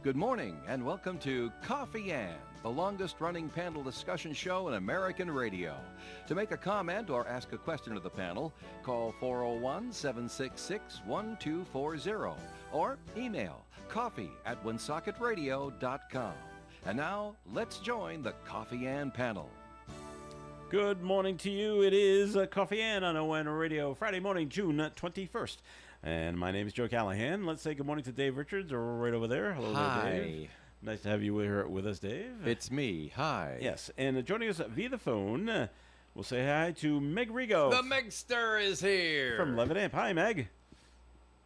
Good morning and welcome to Coffee Ann, the longest running panel discussion show in American radio. To make a comment or ask a question to the panel, call 401-766-1240 or email coffee@woonsocket.radio.com. And now, let's join the Coffee Ann panel. Good morning to you. It is Coffee Ann on ON Radio, Friday morning, June 21st. And my name is Joe Callahan. Let's say good morning to Dave Richards, or right over there. Hello Hi. there, Dave. Nice to have you here with us, Dave. It's me. Hi. Yes, and joining us via the phone, we'll say hi to Meg Rigo. The Megster is here. From Levitt Amp. Hi, Meg.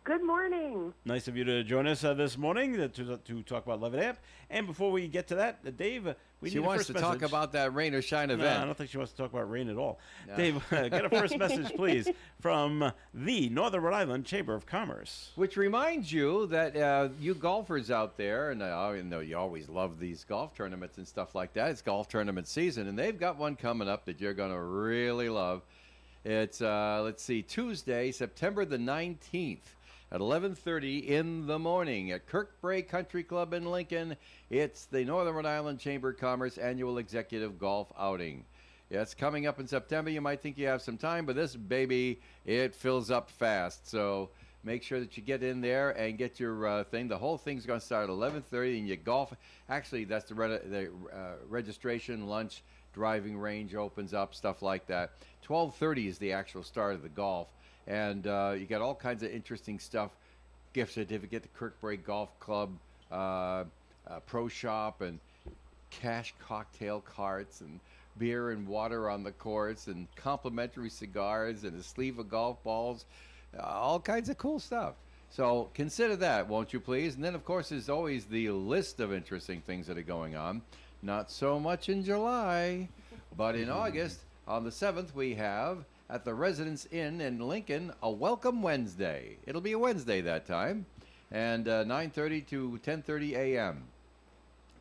Good morning. Nice of you to join us this morning to talk about Levitt Amp. And before we get to that, Dave, she wants to talk about that rain or shine event. No, I don't think she wants to talk about rain at all. No. Dave, get a first message, please, from the Northern Rhode Island Chamber of Commerce. Which reminds you that you golfers out there, and I know you always love these golf tournaments and stuff like that. It's golf tournament season, and they've got one coming up that you're going to really love. It's, Tuesday, September the 19th. At 11:30 in the morning at Kirkbrae Country Club in Lincoln. It's the Northern Rhode Island Chamber of Commerce Annual Executive Golf Outing. Yeah, it's coming up in September. You might think you have some time, but this baby, it fills up fast. So make sure that you get in there and get your thing. The whole thing's going to start at 11:30, and you golf. Actually, that's the registration, lunch, driving range opens up, stuff like that. 12:30 is the actual start of the golf. And you got all kinds of interesting stuff, gift certificate, the Kirkbrae Golf Club, Pro Shop, and cash cocktail carts, and beer and water on the course, and complimentary cigars, and a sleeve of golf balls, all kinds of cool stuff. So consider that, won't you please? And then, of course, there's always the list of interesting things that are going on. Not so much in July, but in August, on the 7th, we have at the Residence Inn in Lincoln, a Welcome Wednesday. It'll be a Wednesday that time, and 9:30 to 10:30 a.m.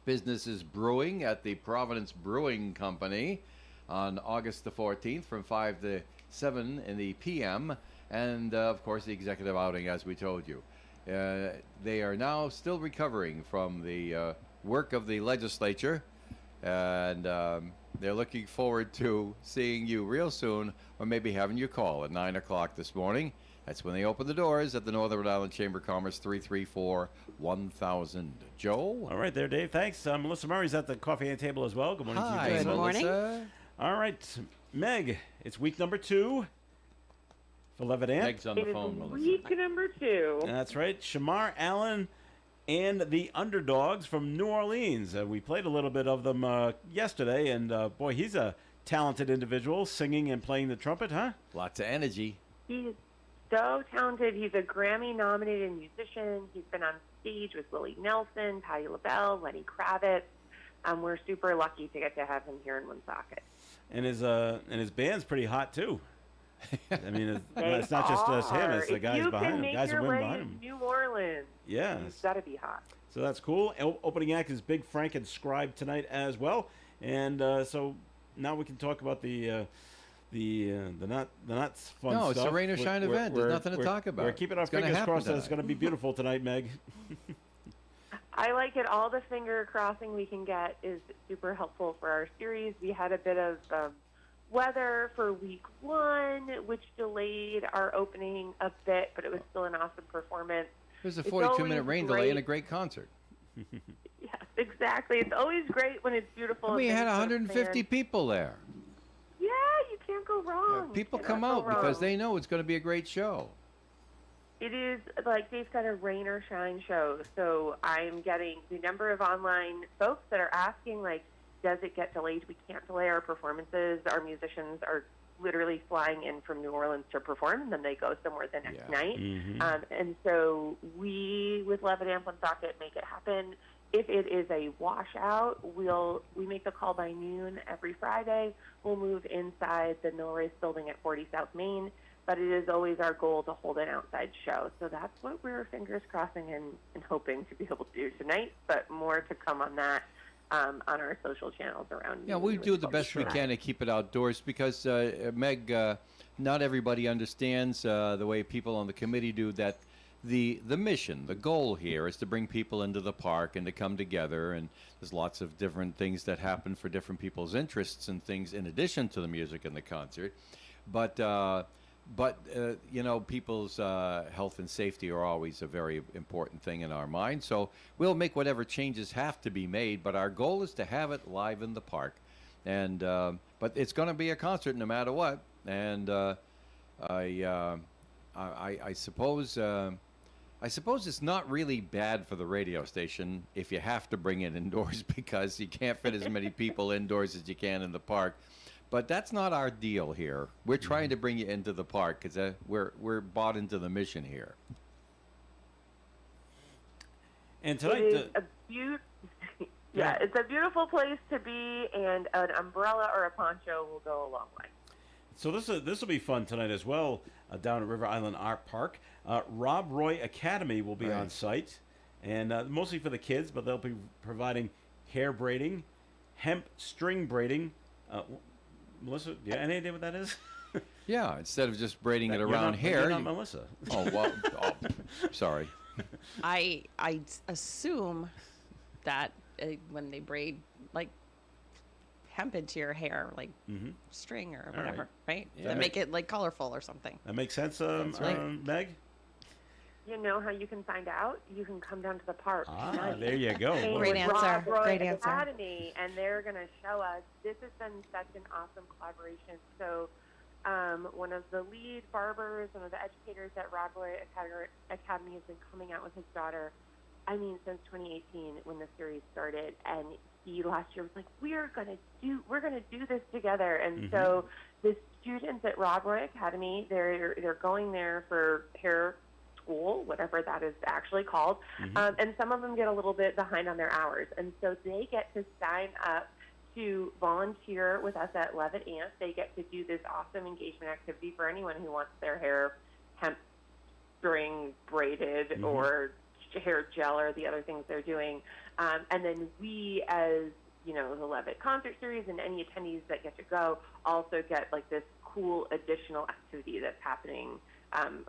Business is brewing at the Providence Brewing Company on August the 14th from 5 to 7 in the p.m., and, of course, the executive outing, as we told you. They are now still recovering from the work of the legislature, and they're looking forward to seeing you real soon, or maybe having you call at 9 o'clock this morning. That's when they open the doors at the Northern Rhode Island Chamber of Commerce, 334-1000. Joe? All right there, Dave. Thanks. Melissa Murray's at the Coffee Ann table as well. Good morning to you. Hi, Good morning. All right, Meg, it's week number 2 for Levitt Amp. Meg's on the phone, Melissa. Week number 2. That's right. Shamar Allen and the Underdogs from New Orleans. We played a little bit of them yesterday, and boy, he's a talented individual, singing and playing the trumpet, huh? Lots of energy. He's so talented. He's a Grammy-nominated musician. He's been on stage with Willie Nelson, Patti LaBelle, Lenny Kravitz. We're super lucky to get to have him here in Woonsocket. And his band's pretty hot too. I mean, it's not just him; it's the guys behind him, guys and women behind him. New Orleans, yeah, he's got to be hot. So that's cool. Opening act is Big Frank and Scribe tonight as well, and so now we can talk about the not fun stuff. No, it's a rain or shine event. There's nothing to talk about. We're keeping our fingers crossed that it's going to be beautiful tonight, Meg. I like it. All the finger crossing we can get is super helpful for our series. We had a bit of weather for week 1, which delayed our opening a bit, but it was still an awesome performance. It was a 42-minute rain delay and a great concert. Yes, exactly. It's always great when it's beautiful. We had 150 people there. Yeah, you can't go wrong. Yeah, people come out because they know it's going to be a great show. It is, like Dave said, a rain or shine show. So I'm getting the number of online folks that are asking, like, does it get delayed? We can't delay our performances. Our musicians are literally flying in from New Orleans to perform, and then they go somewhere the next night. Mm-hmm. And so we, with Levitt Amp Woonsocket, make it happen. If it is a washout, we make the call by noon every Friday. We'll move inside the Norris building at 40 South Main, but it is always our goal to hold an outside show. So that's what we're fingers crossing and hoping to be able to do tonight, but more to come on that. On our social channels around. Yeah, we do the best we can to keep it outdoors because, Meg, not everybody understands the way people on the committee do that the mission, the goal here is to bring people into the park and to come together. And there's lots of different things that happen for different people's interests and things in addition to the music and the concert. But you know, people's health and safety are always a very important thing in our mind. So we'll make whatever changes have to be made. But our goal is to have it live in the park. And but it's going to be a concert no matter what. And I suppose it's not really bad for the radio station if you have to bring it indoors because you can't fit as many people indoors as you can in the park. But that's not our deal here. We're trying to bring you into the park because we're bought into the mission here. And It tonight, is a yeah, it's a beautiful place to be, and an umbrella or a poncho will go a long way. so this will be fun tonight as well down at River Island Art Park. Rob Roy Academy will be Right. on site, and mostly for the kids, but they'll be providing hair braiding, hemp string braiding. Melissa, do you have any idea what that is? Yeah, instead of just braiding it You're around not- here. You're not you- Melissa. Oh, well, sorry. I assume that when they braid like hemp into your hair, like Mm-hmm. string or All whatever, right? Yeah. To make it like colorful or something. That makes sense, That's right. Meg? You know how you can find out? You can come down to the park. Ah, tonight. there you go. Same Great with answer. Rob Roy Great answer. Academy, and they're going to show us. This has been such an awesome collaboration. So, one of the lead barbers, one of the educators at Rob Roy Academy has been coming out with his daughter. I mean, since 2018 when the series started, and he last year was like, "We're gonna do this together." And so, the students at Rob Roy Academy, they're going there for hair school, whatever that is actually called, and some of them get a little bit behind on their hours, and so they get to sign up to volunteer with us at Levitt Ant. They get to do this awesome engagement activity for anyone who wants their hair hemp string braided or hair gel or the other things they're doing, and then we, as you know, the Levitt concert series and any attendees that get to go also get like this cool additional activity that's happening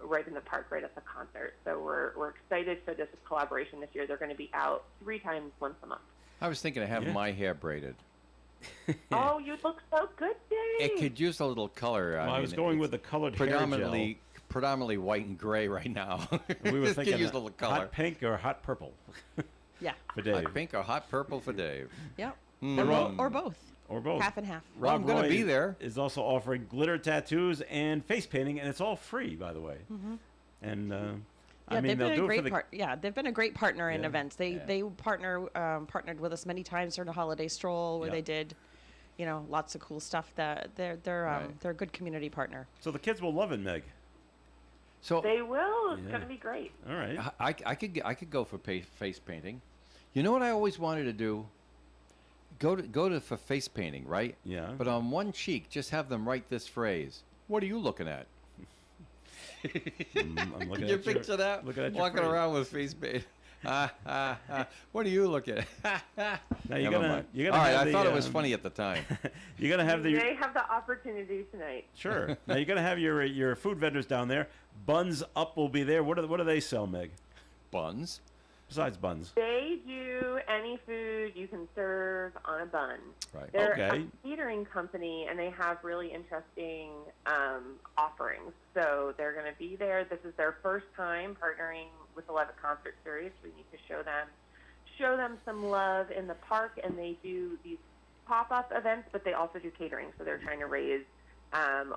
right in the park, right at the concert. So we're excited for this collaboration this year. They're going to be out 3 times once a month. I was thinking of having Yeah. my hair braided. Oh, you look so good, Dave. It could use a little color. Well, I mean, was going it's with the colored hair gel. predominantly white and gray right now. We were Just thinking could use a little color. hot pink or hot purple Yeah. for Dave. Hot pink or hot purple for Dave. Yep. Mm. Or both. Or both. Half and half. Well, I'm gonna Roy be there. Is also offering glitter tattoos and face painting, and it's all free, by the way. And Yeah, I mean, they've they'll been do a it for great the. they've been a great partner in Yeah. events. They partnered with us many times during the holiday stroll where Yeah. they did, you know, lots of cool stuff. That they're Right. a good community partner. So the kids will love it, Meg. So They will. It's Yeah. going to be great. All right. I could go for face painting. You know what I always wanted to do? Go to for face painting, right? Yeah. But on one cheek, just have them write this phrase. What are you looking at? I'm looking Can you at your- picture that? looking at your Walking phrase. around with face paint. What are you looking at? Now Never you're gonna mind. you're All gonna right, have I thought the, it was funny at the time. You're gonna have the They have the opportunity tonight. sure. Now you're gonna have your food vendors down there. Buns Up will be there. What do they sell, Meg? Buns. Besides buns. They do any food you can serve on a bun. Right. They're Okay. a catering company, and they have really interesting offerings. So they're going to be there. This is their first time partnering with the Levitt Concert Series. We need to show them some love in the park, and they do these pop-up events, but they also do catering. So they're trying to raise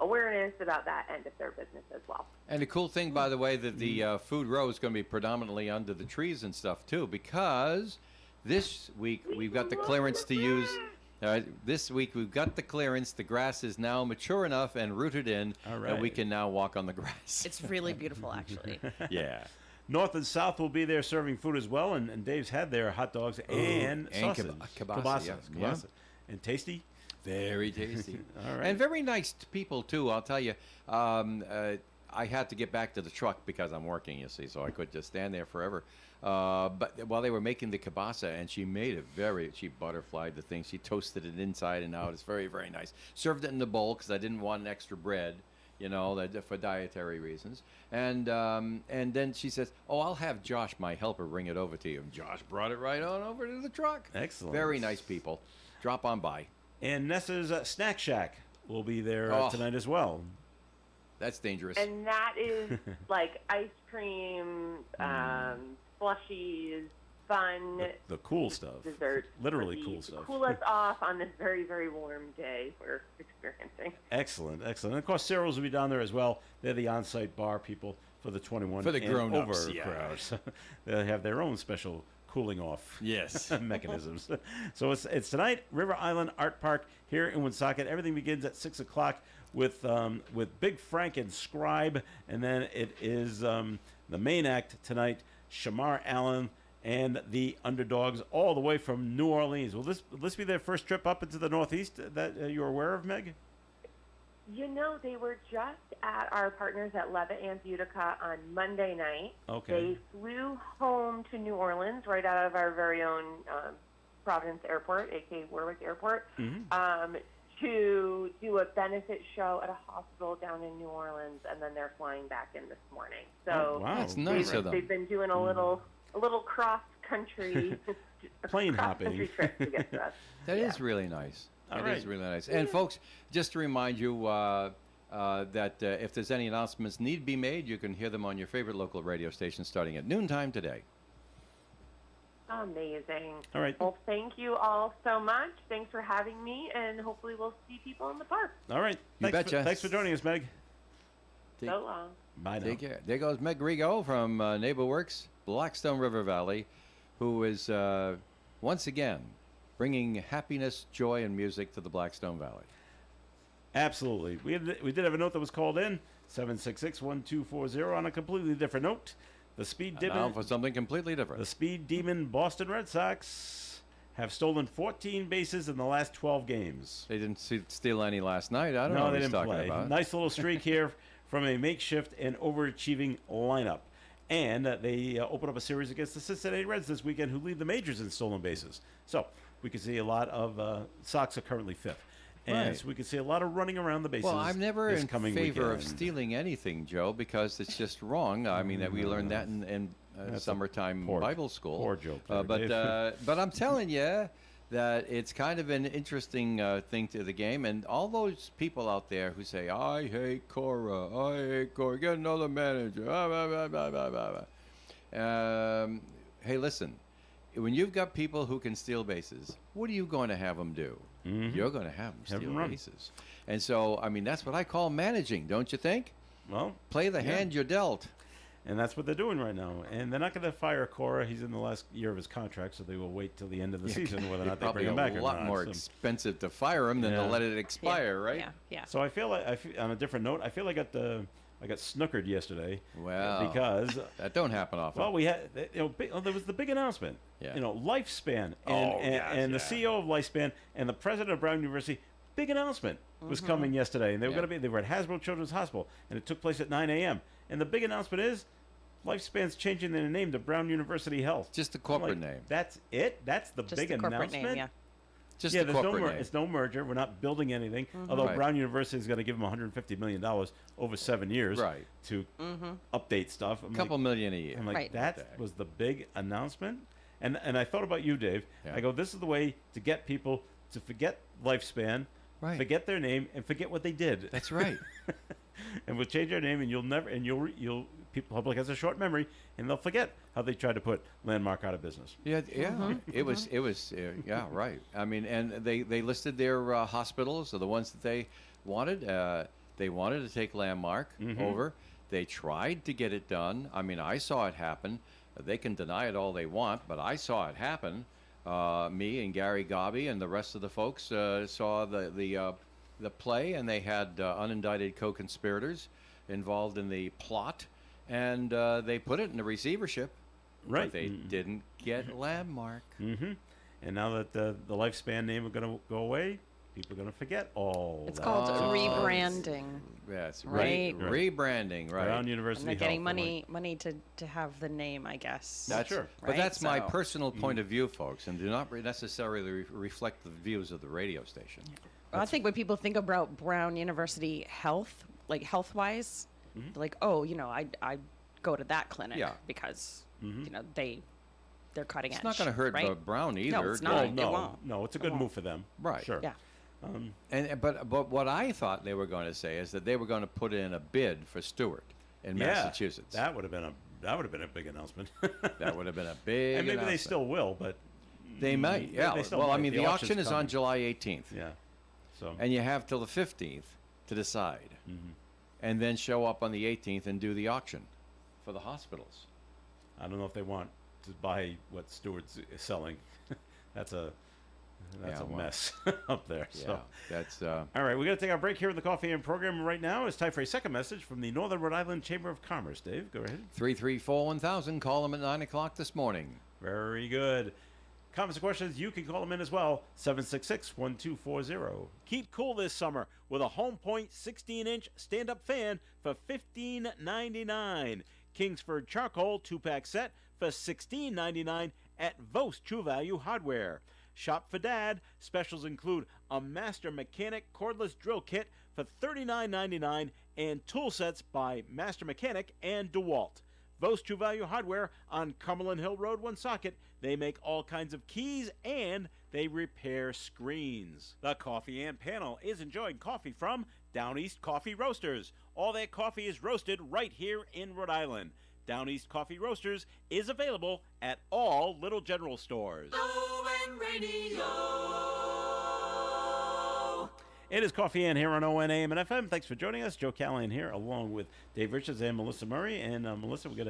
awareness about that end of their business as well. And the cool thing, by the way, that the food row is going to be predominantly under the trees and stuff too, because this week we've got the clearance to use. This week we've got the clearance. The grass is now mature enough and rooted in All that we right. can now walk on the grass. It's really beautiful, actually. Yeah. North and South will be there serving food as well, and Dave's had their hot dogs and and sausage. kielbasa, yeah. kielbasa. And tasty. Very tasty. All right. And very nice people, too, I'll tell you. I had to get back to the truck because I'm working, you see, so I couldn't just stand there forever. But while they were making the kielbasa, and she made it she butterflied the thing. She toasted it inside and out. It's very, very nice. Served it in the bowl because I didn't want an extra bread. for dietary reasons. And then she says, "Oh, I'll have Josh, my helper, bring it over to you." And Josh brought it right on over to the truck. Excellent. Very nice people. Drop on by. And Nessa's Snack Shack will be there Oh. tonight as well. That's dangerous. And that is like ice cream, slushies, fun The cool stuff. dessert. Literally to cool stuff. Cool us off on this very, very warm day we're experiencing. Excellent, excellent. And of course, Cyril's will be down there as well. They're the on-site bar people for the 21 For the and grown-ups, over yeah. crowds. They have their own special cooling off Yes. mechanisms. So it's tonight, River Island Art Park here in Woonsocket. Everything begins at 6 o'clock with Big Frank and Scribe, and then it is the main act tonight, Shamar Allen and the Underdogs, all the way from New Orleans. Will this be their first trip up into the Northeast that you're aware of, Meg? They were just at our partners at Levitt Amp Utica on Monday night. Okay. They flew home to New Orleans right out of our very own Providence Airport, aka Warwick Airport, to do a benefit show at a hospital down in New Orleans, and then they're flying back in this morning. So Oh, wow. That's nice of them. they've been doing a little cross country Plane cross-country hopping. trip to get to us. That is really nice. All It right. is really nice. And folks, just to remind you that if there's any announcements need to be made, you can hear them on your favorite local radio station starting at noontime today. Amazing. All right. Well, thank you all so much. Thanks for having me, and hopefully we'll see people in the park. All right. You betcha. Thanks for joining us, Meg. Take- So long. Bye now. Take care. There goes Meg Rigo from NeighborWorks, Blackstone River Valley, who is once again bringing happiness, joy, and music to the Blackstone Valley. Absolutely. We did have a note that was called in, 766-1240, on a completely different note. The Speed Now Demon, for something completely the different. Speed Demon Boston Red Sox have stolen 14 bases in the last 12 games. They didn't steal any last night. I don't know No, what they he's didn't talking play. about. Nice little streak here from a makeshift and overachieving lineup. And they open up a series against the Cincinnati Reds this weekend, who lead the majors in stolen bases. So we can see a lot of Sox are currently fifth. And Right. so we can see a lot of running around the bases. Well, I'm never this in coming favor of weekend. stealing anything, Joe, because it's just wrong. I mean, we learned that in That's a summertime poor- Bible school. poor joke there, but Dave. but I'm telling you that it's kind of an interesting thing to the game, and all those people out there who say, "I hate Cora, get another manager." Blah, blah, blah, blah. Hey, listen. When you've got people who can steal bases, what are you going to have them do? You're going to have them Have 'em steal run. bases. And so, I mean, that's what I call managing, don't you think? Well, Play the hand you're dealt. and that's what they're doing right now. And they're not going to fire Cora. He's in the last year of his contract, so they will wait till the end of the season whether or not they Probably bring him back a or lot not. more So- expensive to fire him than Yeah. to let it expire, right? Yeah, yeah. So I feel like on a different note, I feel like I got snookered yesterday. Well, because that don't happen often. well, we had there was the big announcement. Yeah. Lifespan Oh, and the gosh, CEO of Lifespan and the president of Brown University. Big announcement was coming yesterday, and they were Yeah. going to be. They were at Hasbro Children's Hospital, and it took place at 9 a.m. And the big announcement is, Lifespan's changing their name to Brown University Health. Just the I'm corporate like, name. That's it. That's the Just big the corporate announcement. name, yeah. Just Yeah, the there's no corporate name. it's no merger. We're not building anything. Although Right. Brown University is going to give them $150 million over 7 years Right. to update stuff. I'm A couple million a year. I'm like, Right. that was the big announcement. And I thought about you, Dave. Yeah. I go, this is the way to get people to forget Lifespan, Right. forget their name, and forget what they did. That's right. And we'll change their name, and you'll people public has a short memory, and they'll forget how they tried to put Landmark out of business. Yeah, It was yeah, right. I mean, and they listed their hospitals, so the ones that they wanted. They wanted to take Landmark over. They tried to get it done. I mean, I saw it happen. They can deny it all they want, but I saw it happen. Me and Gary Gobby and the rest of the folks saw the play, and they had unindicted co-conspirators involved in the plot, and they put it in the receivership. Right. But they didn't get Landmark. And now that the Lifespan name is going to go away, people are going to forget all It's that. called Oh, rebranding. Yes, Right. Rebranding, right. Brown University And they're getting Health. money to have the name, I guess. That's Sure. But Right? that's my So- personal point of view, folks, and do not necessarily reflect the views of the radio station. Well, I think when people think about Brown University Health, like health wise, like, oh, I go to that clinic Yeah. because they're cutting edge. It's not going to hurt right? Brown either. No, it's you not. know. no, It won't. no, it's a good move for them. Right. Sure. Yeah. But what I thought they were going to say is that they were going to put in a bid for Stewart in Yeah, Massachusetts. That would have been a big announcement. That would have been a big. And maybe they announcement. still will, but They might. they Yeah. still Well, I might. mean, The the auction's auction is on coming. July 18th, yeah. So and you have till the 15th to decide, and then show up on the 18th and do the auction for the hospitals. I don't know if they want to buy what Stewart's selling. That's a Yeah, well. mess up there. Yeah. So. That's. All right, we're going to take our break here in the Coffee and program right now. It's time for a second message from the Northern Rhode Island Chamber of Commerce. Dave, go ahead. 334-1000. Call them at 9 o'clock this morning. Very good. Comments and questions, you can call them in as well. 766-1240. Keep cool this summer with a Home Point 16-inch stand-up fan for $15.99. Kingsford Charcoal 2-pack set for $16.99 at Vos True Value Hardware. Shop for Dad. Specials include a Master Mechanic cordless drill kit for $39.99 and tool sets by Master Mechanic and DeWalt. Vos True Value Hardware on Cumberland Hill Road, Woonsocket. They make all kinds of keys and they repair screens. The Coffee and Panel is enjoying coffee from Down East Coffee Roasters. All their coffee is roasted right here in Rhode Island. Down East Coffee Roasters is available at all Little General stores. It is Coffee and here on ONAM and FM. Thanks for joining us. Joe Callahan here, along with Dave Richards and Melissa Murray. And Melissa, we got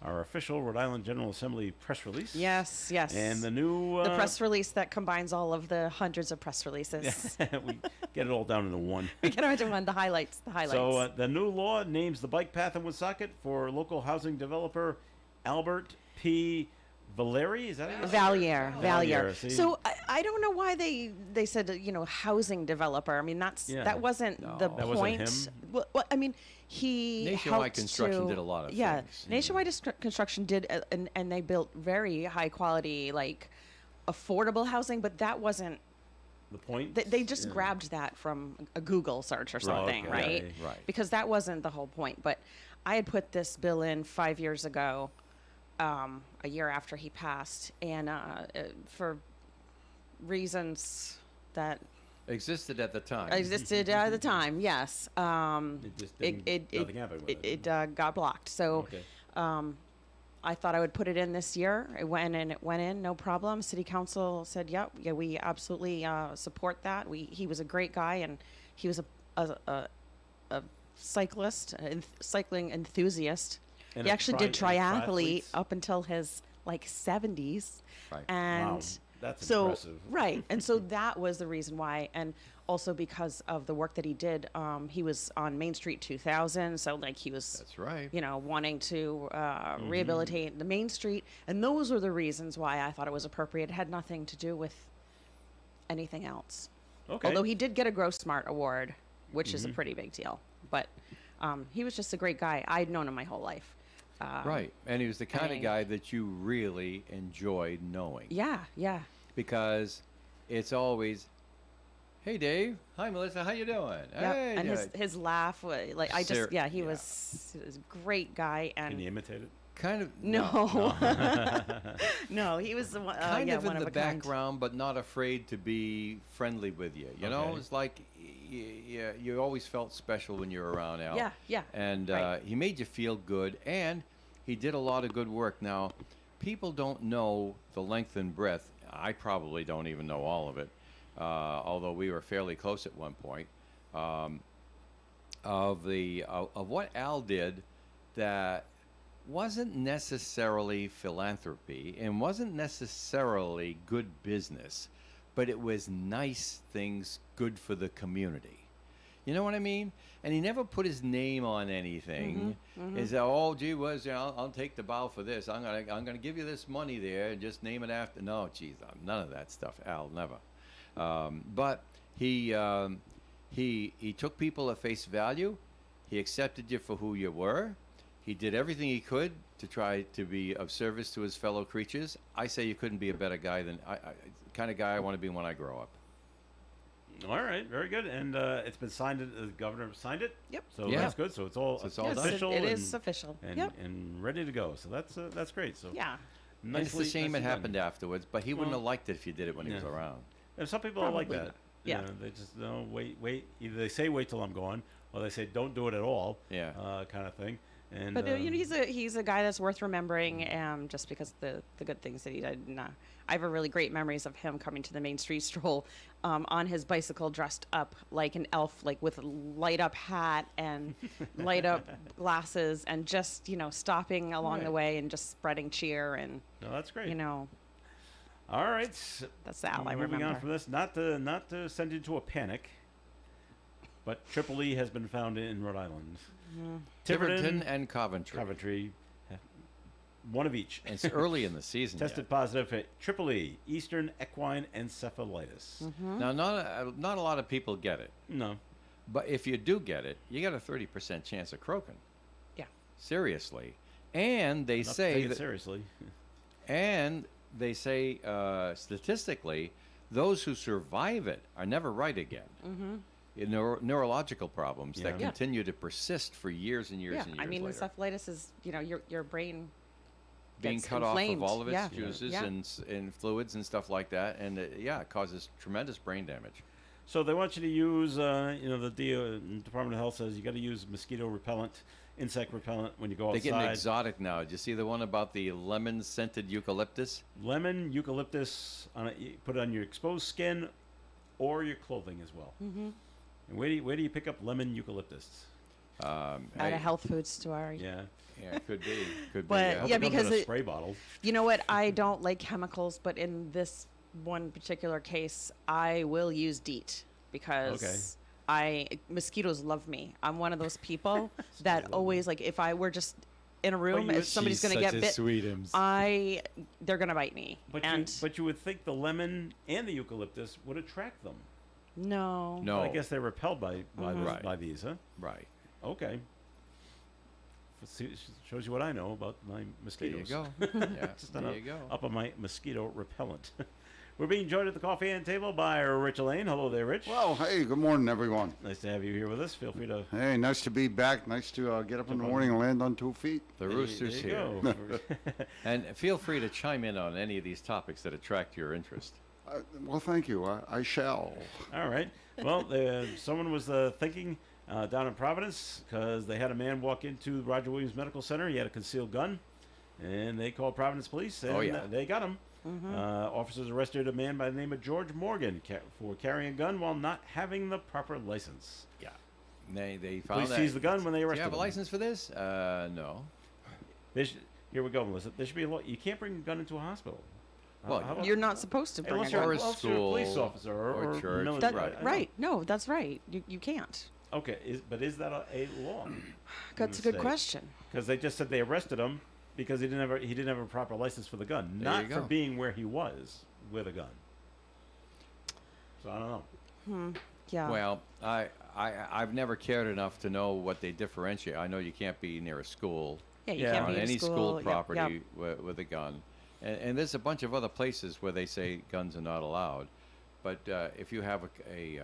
our official Rhode Island General Assembly press release. Yes, yes. And the new the press release that combines all of the hundreds of press releases. we get it all down into one. We get into one, the highlights. So the new law names the bike path in Woonsocket for local housing developer Albert P. Valeri, is that it? Valier. See? So I don't know why they said housing developer. I mean that wasn't the No. That wasn't point. him? Well, I mean he Nationwide helped Construction to- did a lot of yeah. things. Nationwide Construction did, and they built very high quality affordable housing, but that wasn't. The point? They just grabbed that from a Google search or something, okay. right? Right. Because that wasn't the whole point. But I had put this bill in 5 years ago, a year after he passed, and for reasons that Existed at the time. existed at the time, yes. It just didn't, nothing happened with it. It got blocked. So Okay. I thought I would put it in this year. It went in, no problem. City Council said, "Yep, yeah, we absolutely support that." He was a great guy, and he was a cyclist, cycling enthusiast. And he a actually did triathlete triathletes? up until his 70s, Right. and Wow, that's so impressive. right, and so that was the reason why, and also because of the work that he did. He was on Main Street 2000, so he was That's right. wanting to rehabilitate the Main Street. And those were the reasons why I thought it was appropriate. It had nothing to do with anything else. Okay. Although he did get a Grow Smart Award, which is a pretty big deal. But he was just a great guy. I'd known him my whole life. Right. And he was the kind I- of guy that you really enjoyed knowing. Yeah, yeah. Because it's always, hey, Dave. Hi, Melissa. How you doing? Yeah. Hey, And yeah." his laugh, he Yeah. was a great guy. And Can you imitate it? kind of no, no, he was the one. kind yeah, of one in the a kind. background, but not afraid to be friendly with you. You know, Okay. it's like you always felt special when you were around Al. Yeah, yeah, And right. he made you feel good, and he did a lot of good work. Now, people don't know the length and breadth. I probably don't even know all of it, although we were fairly close at one point. Of what Al did that wasn't necessarily philanthropy and wasn't necessarily good business, but it was nice things good for the community. You know what I mean? And he never put his name on anything. Is that, oh, gee whiz, I'll take the bow for this. I'm gonna give you this money there and just name it after. No, geez, none of that stuff. Al never. But he took people at face value. He accepted you for who you were. He did everything he could to try to be of service to his fellow creatures. I say you couldn't be a better guy than the kind of guy I want to be when I grow up. All right, very good. And it's been signed. The governor signed it. Yep. So Yeah. that's good. So it's all So it's all Yes, done. official. it and, is official. And, Yep. and ready to go. So that's great. So Yeah. And it's a nicely- shame nicely it done. happened afterwards, but he wouldn't Well, have liked it if you did it when he was yeah. around. And some people are like Probably that. not. Yeah. You know, they just no wait. Either they say wait till I'm gone, or they say don't do it at all. Yeah. Kind of thing. And But he's a guy that's worth remembering, just because the good things that he did. And, I have a really great memories of him coming to the Main Street Stroll on his bicycle, dressed up like an elf, like with a light up hat and light up glasses, and just stopping along the Right. way and just spreading cheer, and no, that's great. All right. that's the Al I Moving remember. on from this, not to send you into a panic, but Triple E has been found in Rhode Island. Tiverton and Coventry. Coventry, one of each. And it's early in the season yet. Tested positive for Triple E, Eastern equine encephalitis. Now, not a lot of people get it, No, but if you do get it, you got a 30% chance of croaking. Yeah. Seriously. And they not to say take it that, seriously. and they say statistically, those who survive it are never right again. Mm-hmm. Neurological problems that Yeah. continue to persist for years and years Yeah, and years I mean, later. encephalitis is your brain Being gets cut off inflamed. of all of its Yeah. juices Yeah. and fluids and stuff like that, and it causes tremendous brain damage. So they want you to use, the Department of Health says you got to use mosquito repellent, insect repellent when you go They're outside. getting exotic now. Did you see the one about the lemon scented eucalyptus? Lemon, eucalyptus, you put it on your exposed skin or your clothing as well. Mm-hmm. And where do you pick up lemon eucalyptus? at a health food store. Yeah. Yeah, could be. Could But, be. Hope yeah, it comes in because a it- spray bottle. You know what? I don't like chemicals, but in this one particular case, I will use DEET because mosquitoes love me. I'm one of those people that always, like, if I were just in a room, if somebody's going to get bit, they're going to bite me. But you would think the lemon and the eucalyptus would attract them. No. No. But I guess they're repelled by Right. by these, huh? Right. Okay. Shows you what I know about my There mosquitoes. you go. Yeah, Just there you go. up on my mosquito repellent. We're being joined at the coffee and table by Rich Elaine. Hello there, Rich. Well, hey, good morning, everyone. Nice to have you here with us. Feel free to. Hey, nice to be back. Nice to get up in the morning and land on 2 feet. The rooster's there you here. go. And feel free to chime in on any of these topics that attract your interest. Well, thank you. I shall. All right. Well, someone was thinking down in Providence because they had a man walk into Roger Williams Medical Center. He had a concealed gun, and they called Providence Police, and Oh, yeah. they got him. Officers arrested a man by the name of George Morgan for carrying a gun while not having the proper license. Yeah. They found Police that. seized the gun when they Do arrested you have a him. license for this? No. Here we go, Melissa. There should be a law. You can't bring a gun into a hospital. Well, How about- You're not supposed to bring unless a you're, Or gun. a unless you're a police school officer or or church. military. Right. I know. Right. No, that's right. You can't. Okay, but is that a law? That's a the good state? question. Because they just said they arrested him because he didn't have a proper license for the gun, There not you for go. being where he was with a gun. So I don't know. Yeah. Well, I've never cared enough to know what they differentiate. I know you can't be near a school yeah, you yeah, can't on be in any school Yep, property yep. with a gun. And there's a bunch of other places where they say guns are not allowed. But if you have a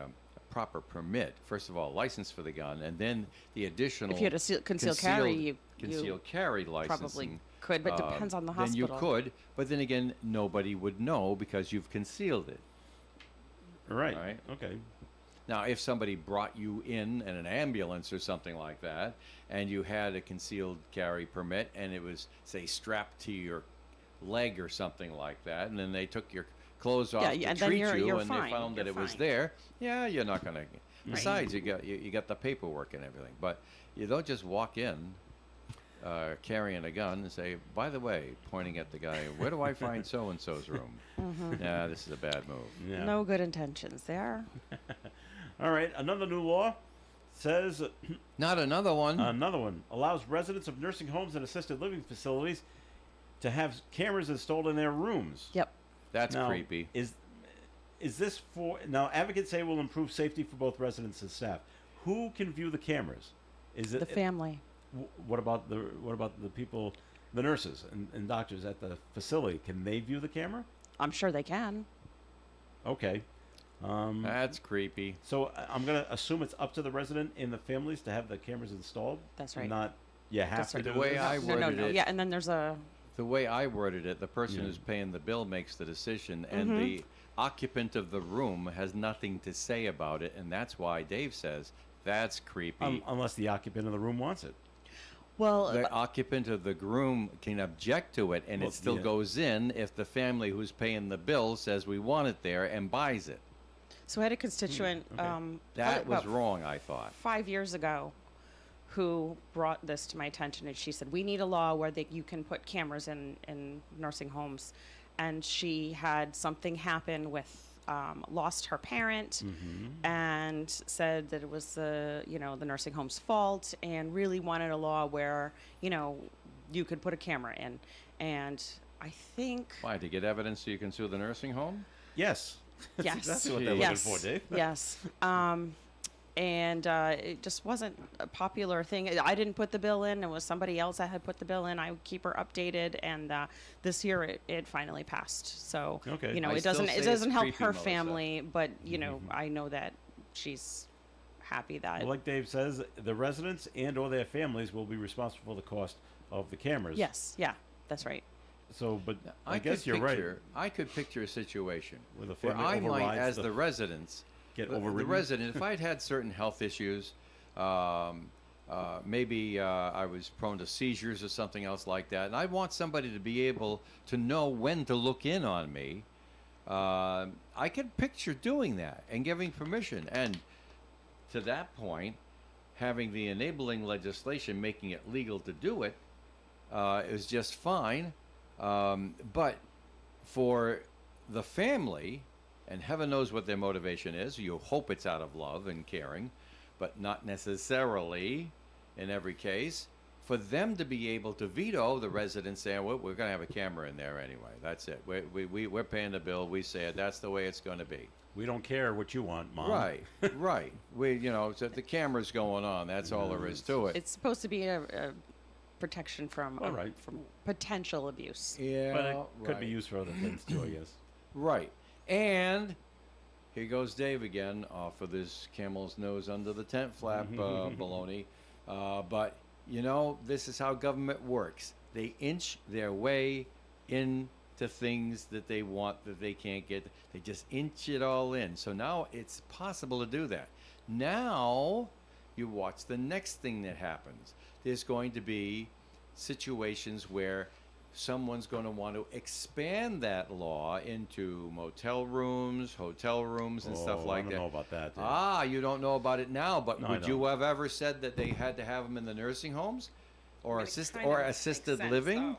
proper permit, first of all, license for the gun, and then the additional If you had a concealed carry, you concealed carry licensing, probably could, but depends on the then hospital. you could. But then again, nobody would know because you've concealed it. Right. Right. Okay. Now, if somebody brought you in an ambulance or something like that, and you had a concealed carry permit, and it was, say, strapped to your leg or something like that, and then they took your clothes off Yeah, to and then treat you're you, and fine. they found that You're it was fine. there, yeah, you're not going to. Besides, you got the paperwork and everything, but you don't just walk in carrying a gun and say, by the way, pointing at the guy, where do I find so and so's room? Nah, this is a bad move. Yeah. No good intentions there. All right. Another new law says Not another one. another one allows residents of nursing homes and assisted living facilities to have cameras installed in their rooms. Yep. That's Now, creepy. Is this for now? Advocates say will improve safety for both residents and staff. Who can view the cameras? Is it The family. What about the people, the nurses and doctors at the facility? Can they view the camera? I'm sure they can. Okay. That's creepy. So I'm going to assume it's up to the resident and the families to have the cameras installed. That's right. Not you have That's to right. do The way this. I No, worded it, yeah, and then there's a the way I worded it, the person Yeah. who's paying the bill makes the decision, and the occupant of the room has nothing to say about it, and that's why Dave says that's creepy. Unless the occupant of the room wants it. well. The occupant of the room can object to it, and Well, it still yeah. goes in if the family who's paying the bill says we want it there and buys it. So I had a constituent. okay. That probably was about wrong, I thought. 5 years ago, who brought this to my attention, and she said we need a law where you can put cameras in nursing homes, and she had something happen with. Lost her parent and said that it was the nursing home's fault, and really wanted a law where you could put a camera in. And I think Why, to get evidence so you can sue the nursing home? Yes. That's yes, exactly what they're yes, looking for, Dave. yes. And it just wasn't a popular thing. I didn't put the bill in. It was somebody else that had put the bill in. I would keep her updated, and this year it finally passed. So Okay. it I still doesn't say it it's doesn't help creepy, her Melissa. family, but I know that she's happy that Well, like Dave says, the residents and or their families will be responsible for the cost of the cameras. yes, yeah, that's right. So, but I could guess you're right. I could picture a situation Where the where family I might, overrides as the- the residents, Get the overridden. resident, if I'd had certain health issues, maybe I was prone to seizures or something else like that, and I want somebody to be able to know when to look in on me. I could picture doing that and giving permission, and to that point, having the enabling legislation making it legal to do it is just fine. But for the family, and heaven knows what their motivation is, you hope it's out of love and caring, but not necessarily in every case. For them to be able to veto the residents saying, well, we're going to have a camera in there anyway. That's it. We're paying the bill. We say it. That's the way it's going to be. We don't care what you want, Mom. Right, right. So the camera's going on. That's all there is to it. It's supposed to be a protection from All right. from potential abuse. Yeah, But it could be used for other things too, I guess. Right. And here goes Dave again off of this camel's nose under the tent flap baloney. But, this is how government works. They inch their way into things that they want that they can't get. They just inch it all in. So now it's possible to do that. Now you watch the next thing that happens. There's going to be situations where someone's going to want to expand that law into motel rooms, hotel rooms, and stuff like I don't that. know about that. Dave. Ah, you don't know about it now, but No, I would you don't. have ever said that they had to have them in the nursing homes or It kind of makes assisted sense, living? though.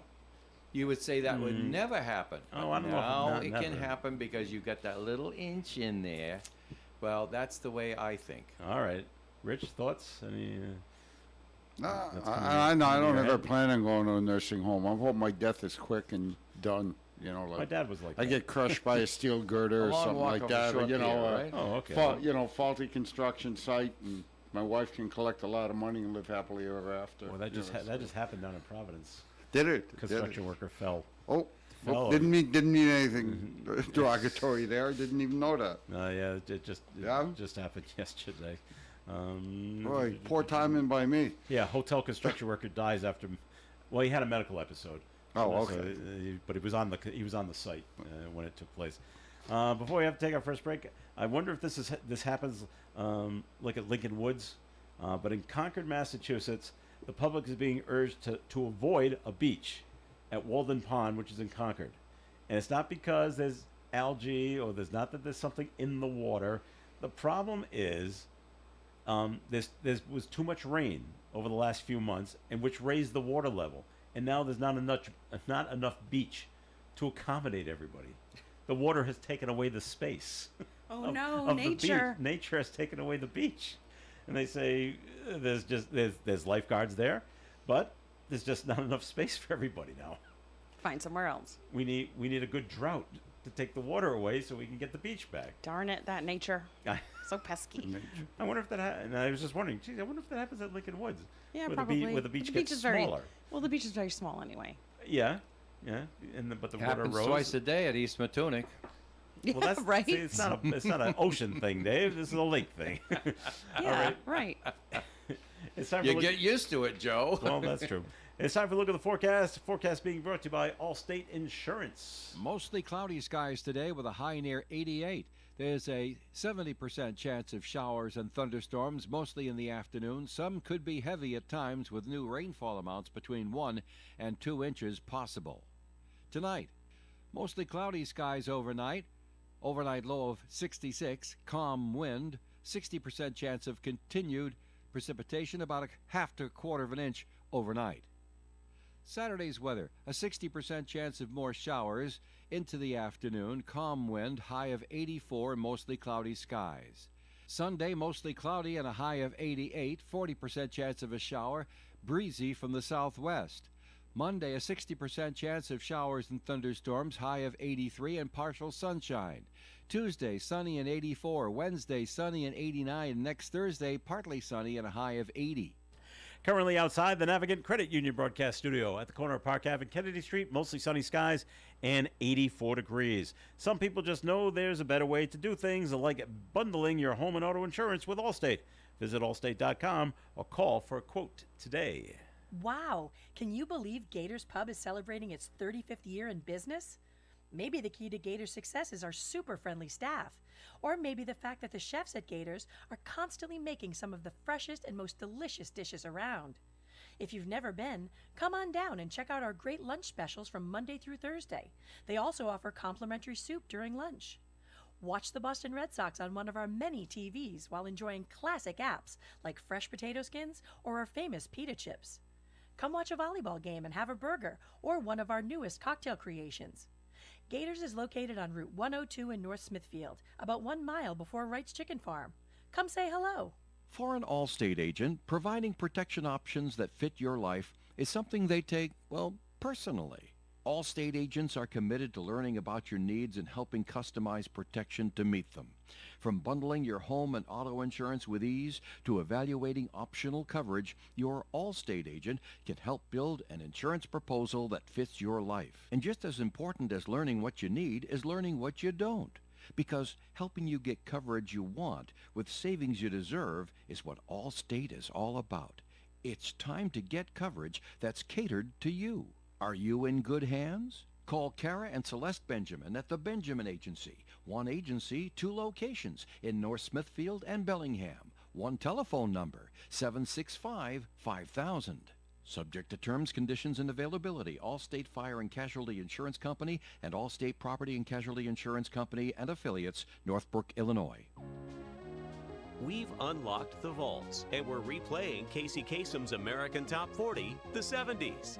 You would say that would never happen. Oh, I don't know if Now not it can never. happen because you got that little inch in there. Well, that's the way I think. All right. Rich, thoughts? Any? Nah, That's coming I don't in your ever head. plan on going to a nursing home. I hope my death is quick and done. My Like dad was like I that. get crushed by a steel girder A or long something walk like over that. short Or, pier, right? Oh, okay. Faulty construction site, and my wife can collect a lot of money and live happily ever after. Well, that just happened down in Providence. did it. Did it. Construction worker fell. Oh, Fell. didn't mean anything derogatory there. Didn't even know that. Yeah, it Yeah? just happened yesterday. Boy, poor timing by me. Yeah, hotel construction worker dies after. Well, he had a medical episode. Oh, So, okay. but he was on the site when it took place. Before we have to take our first break, I wonder if this happens like at Lincoln Woods, but in Concord, Massachusetts, the public is being urged to avoid a beach at Walden Pond, which is in Concord, and it's not because there's algae or there's something in the water. The problem is there was too much rain over the last few months, and which raised the water level, and now there's not enough beach to accommodate everybody. The water has taken away the space. Oh of- no, of the beach. nature. Nature has taken away the beach, and they say there's lifeguards there, but there's just not enough space for everybody now. Find somewhere else. We need a good drought to take the water away so we can get the beach back. Darn it, that nature. So pesky. I wonder if that. And I was just wondering. Geez, I wonder if that happens at Lincoln Woods. Yeah, where probably. where the beach But gets is smaller. Well, the beach is very small anyway. Yeah, and but the water Happens rose. twice a day at East Matunic. Well, that's right. See, it's not an ocean thing, Dave. This is a lake thing. Yeah, right. It's time for You look- get used to it, Joe. Well, that's true. It's time for a look at the forecast. Forecast being brought to you by Allstate Insurance. Mostly cloudy skies today with a high near 88. There's a 70% chance of showers and thunderstorms, mostly in the afternoon. Some could be heavy at times with new rainfall amounts between 1 and 2 inches possible. Tonight, mostly cloudy skies overnight. Overnight low of 66, calm wind, 60% chance of continued precipitation, about a half to a quarter of an inch overnight. Saturday's weather, a 60% chance of more showers into the afternoon, calm wind, high of 84 and mostly cloudy skies. Sunday, mostly cloudy and a high of 88, 40% chance of a shower, breezy from the southwest. Monday, a 60% chance of showers and thunderstorms, high of 83 and partial sunshine. Tuesday, sunny and 84. Wednesday, sunny and 89. And next Thursday, partly sunny and a high of 80. Currently outside the Navigant Credit Union broadcast studio at the corner of Park Ave and Kennedy Street, mostly sunny skies and 84 degrees. Some people just know there's a better way to do things, like bundling your home and auto insurance with Allstate. Visit allstate.com or call for a quote today. Wow, can you believe Gators Pub is celebrating its 35th year in business? Maybe the key to Gators' success is our super friendly staff. Or maybe the fact that the chefs at Gators are constantly making some of the freshest and most delicious dishes around. If you've never been, come on down and check out our great lunch specials from Monday through Thursday. They also offer complimentary soup during lunch. Watch the Boston Red Sox on one of our many TVs while enjoying classic apps like fresh potato skins or our famous pita chips. Come watch a volleyball game and have a burger or one of our newest cocktail creations. Gators is located on Route 102 in North Smithfield, about 1 mile before Wright's Chicken Farm. Come say hello. For an Allstate agent, providing protection options that fit your life is something they take, well, personally. Allstate agents are committed to learning about your needs and helping customize protection to meet them. From bundling your home and auto insurance with ease to evaluating optional coverage, your Allstate agent can help build an insurance proposal that fits your life. And just as important as learning what you need is learning what you don't. Because helping you get coverage you want with savings you deserve is what Allstate is all about. It's time to get coverage that's catered to you. Are you in good hands? Call Kara and Celeste Benjamin at the Benjamin Agency. One agency, 2 locations in North Smithfield and Bellingham. One telephone number, 765-5000. Subject to terms, conditions, and availability. Allstate Fire and Casualty Insurance Company and Allstate Property and Casualty Insurance Company and affiliates, Northbrook, Illinois. We've unlocked the vaults, and we're replaying Casey Kasem's American Top 40, the 70s.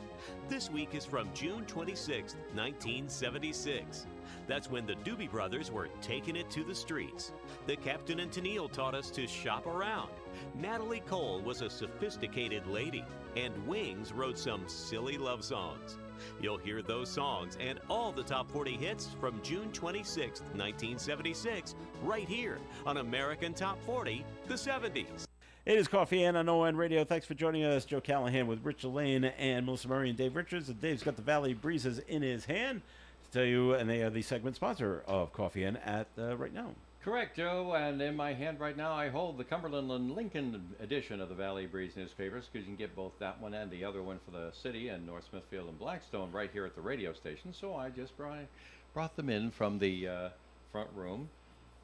This week is from June 26, 1976. That's when the Doobie Brothers were taking it to the streets. The Captain and Tennille taught us to shop around. Natalie Cole was a sophisticated lady, and Wings wrote some silly love songs. You'll hear those songs and all the top 40 hits from June 26, 1976, right here on American Top 40, the 70s. It is Coffee and on ON Radio. Thanks for joining us. Joe Callahan with Rich Lane and Melissa Murray and Dave Richards. And Dave's got the Valley Breezes in his hand to tell you, and they are the segment sponsor of Coffee and at right now. Correct, Joe. And in my hand right now, I hold the Cumberland and Lincoln edition of the Valley Breeze newspapers, because you can get both that one and the other one for the city and North Smithfield and Blackstone right here at the radio station. So I just brought them in from the front room.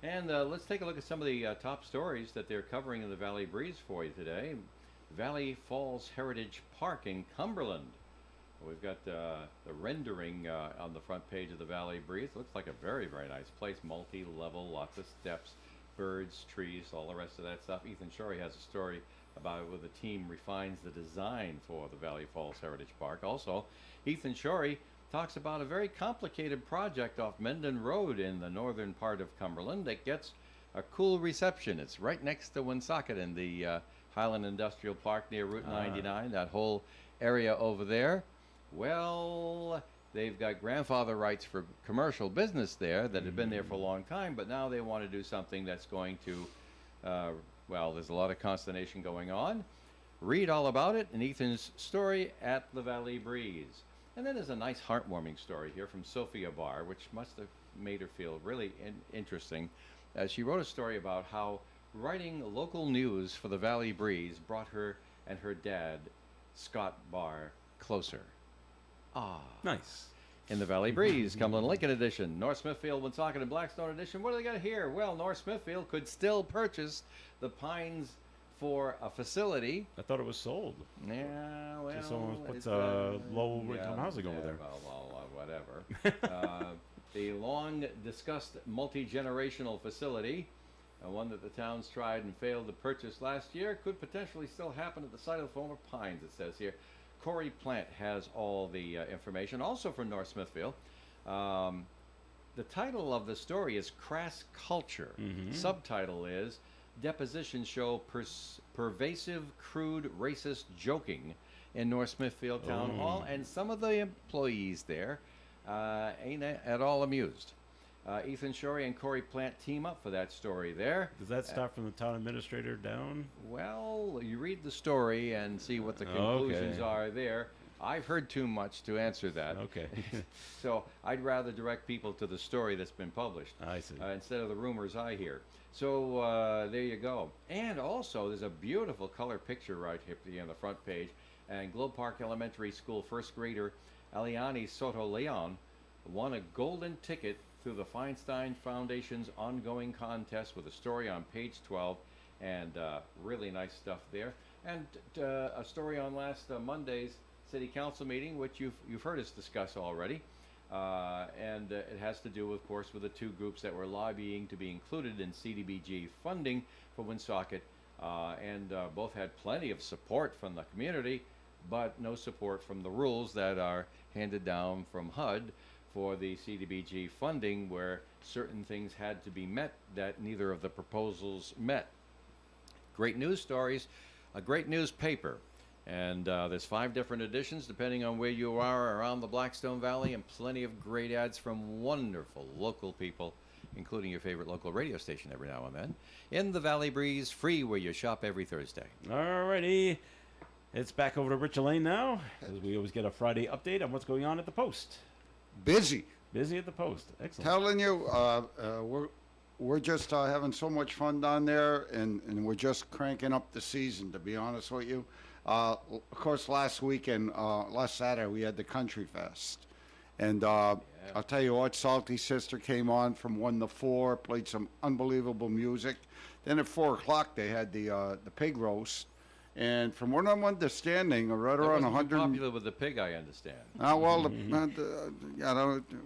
And let's take a look at some of the top stories that they're covering in the Valley Breeze for you today. Valley Falls Heritage Park in Cumberland. We've got the rendering on the front page of the Valley Breeze. Looks like a very, very nice place. Multi-level, lots of steps, birds, trees, all the rest of that stuff. Ethan Shorey has a story about it where the team refines the design for the Valley Falls Heritage Park. Also, Ethan Shorey talks about a very complicated project off Mendon Road in the northern part of Cumberland that gets a cool reception. It's right next to Woonsocket in the Highland Industrial Park near Route 99, that whole area over there. Well, they've got grandfather rights for commercial business there that have been there for a long time, but now they want to do something that's going to, well, there's a lot of consternation going on. Read all about it in Ethan's story at the Valley Breeze. And then there's a nice heartwarming story here from Sophia Barr, which must have made her feel really interesting. She wrote a story about how writing local news for the Valley Breeze brought her and her dad, Scott Barr, closer. Nice. In the Valley Breeze, Cumberland Lincoln edition, North Smithfield, Woonsocket, and Blackstone edition. What do they got here? Well, North Smithfield could still purchase the Pines for a facility. I thought it was sold. Yeah, well, Just someone puts it's, low-income housing over there. Whatever. The long-discussed multi-generational facility, one that the town's tried and failed to purchase last year, could potentially still happen at the site of the former Pines, it says here. Corey Plant has all the information, also from North Smithfield. The title of the story is Crass Culture. Subtitle is Depositions Show Pervasive Crude Racist Joking in North Smithfield Town Hall, and some of the employees there ain't at all amused. Ethan Shorey and Corey Plant team up for that story there. Does that start from the town administrator down? Well, you read the story and see what the conclusions are there. I've heard too much to answer that. Okay. So I'd rather direct people to the story that's been published I see. instead of the rumors I hear. So there you go. And also, there's a beautiful color picture right here on the front page. And Globe Park Elementary School first grader Eliani Soto Leon won a golden ticket through the Feinstein Foundation's ongoing contest with a story on page 12, and really nice stuff there. And a story on last Monday's City Council meeting, which you've heard us discuss already, and it has to do, of course, with the two groups that were lobbying to be included in CDBG funding for Woonsocket, and both had plenty of support from the community, but no support from the rules that are handed down from HUD for the CDBG funding, where certain things had to be met that neither of the proposals met. Great news stories, a great newspaper, and there's 5 different editions depending on where you are around the Blackstone Valley, and plenty of great ads from wonderful local people, including your favorite local radio station every now and then. In the Valley Breeze, free where you shop every Thursday. Alrighty. It's back over to Rich Elaine now, as we always get a Friday update on what's going on at the Post. Busy. Busy at the Post. Excellent. Telling you, we're just having so much fun down there, and we're just cranking up the season, to be honest with you. Of course, last Saturday, we had the Country Fest. And I'll tell you what, Salty Sister came on from 1 to 4, played some unbelievable music. Then at 4 o'clock, they had the pig roast. And from what I'm understanding, right around 100. Popular with the pig, I understand. Well,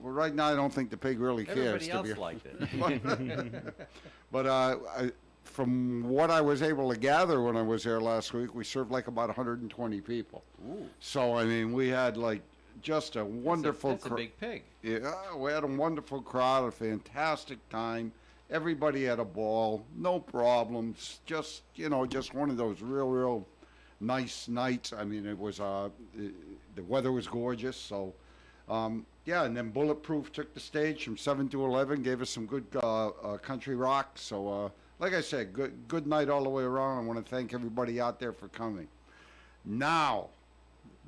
right now I don't think the pig really cares. Everybody else liked it. But from what I was able to gather when I was there last week, we served like about 120 people. Ooh. So I mean, we had like just a wonderful. That's a big pig. Yeah, we had a wonderful crowd, a fantastic time. Everybody had a ball, no problems. Just one of those real nice nights. I mean, it was the weather was gorgeous. So, and then Bulletproof took the stage from 7 to 11, gave us some good country rock. So, like I said, good night all the way around. I want to thank everybody out there for coming. Now,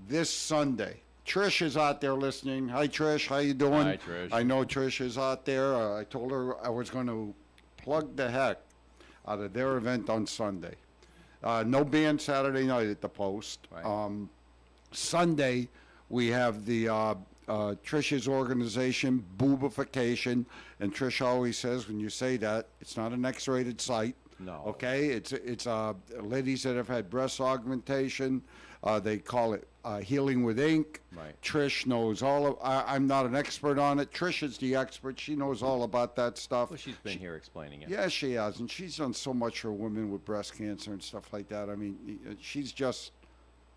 this Sunday, Trish is out there listening. Hi, Trish. How you doing? Hi, Trish. I know Trish is out there. I told her I was going to plug the heck out of their event on Sunday. No band Saturday night at the Post. Right. Sunday, we have the Trish's organization, Boobification. And Trish always says when you say that, it's not an X-rated site. No. Okay? It's ladies that have had breast augmentation. They call it Healing with Ink. Right. Trish knows I'm not an expert on it. Trish is the expert. She knows all about that stuff. Well, she's been here explaining it. Yeah, she has. And she's done so much for women with breast cancer and stuff like that. I mean, she's just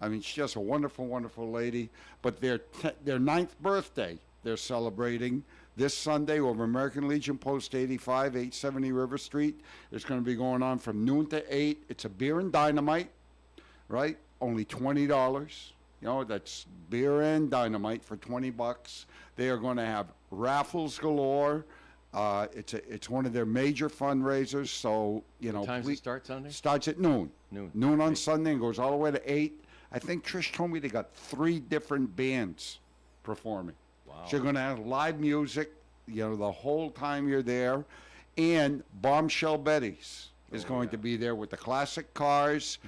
a wonderful, wonderful lady. But their 9th birthday they're celebrating this Sunday over American Legion Post 85, 870 River Street. It's going to be going on from noon to 8. It's a beer and dynamite, right? Only $20. That's beer and dynamite for $20. They are going to have raffles galore. It's one of their major fundraisers. So What time does it start Sunday? Starts at noon. Noon on Right. Sunday and goes all the way to 8. I think Trish told me they got 3 different bands performing. Wow. So you're going to have live music, the whole time you're there. And Bombshell Betty's is going to be there with the classic cars.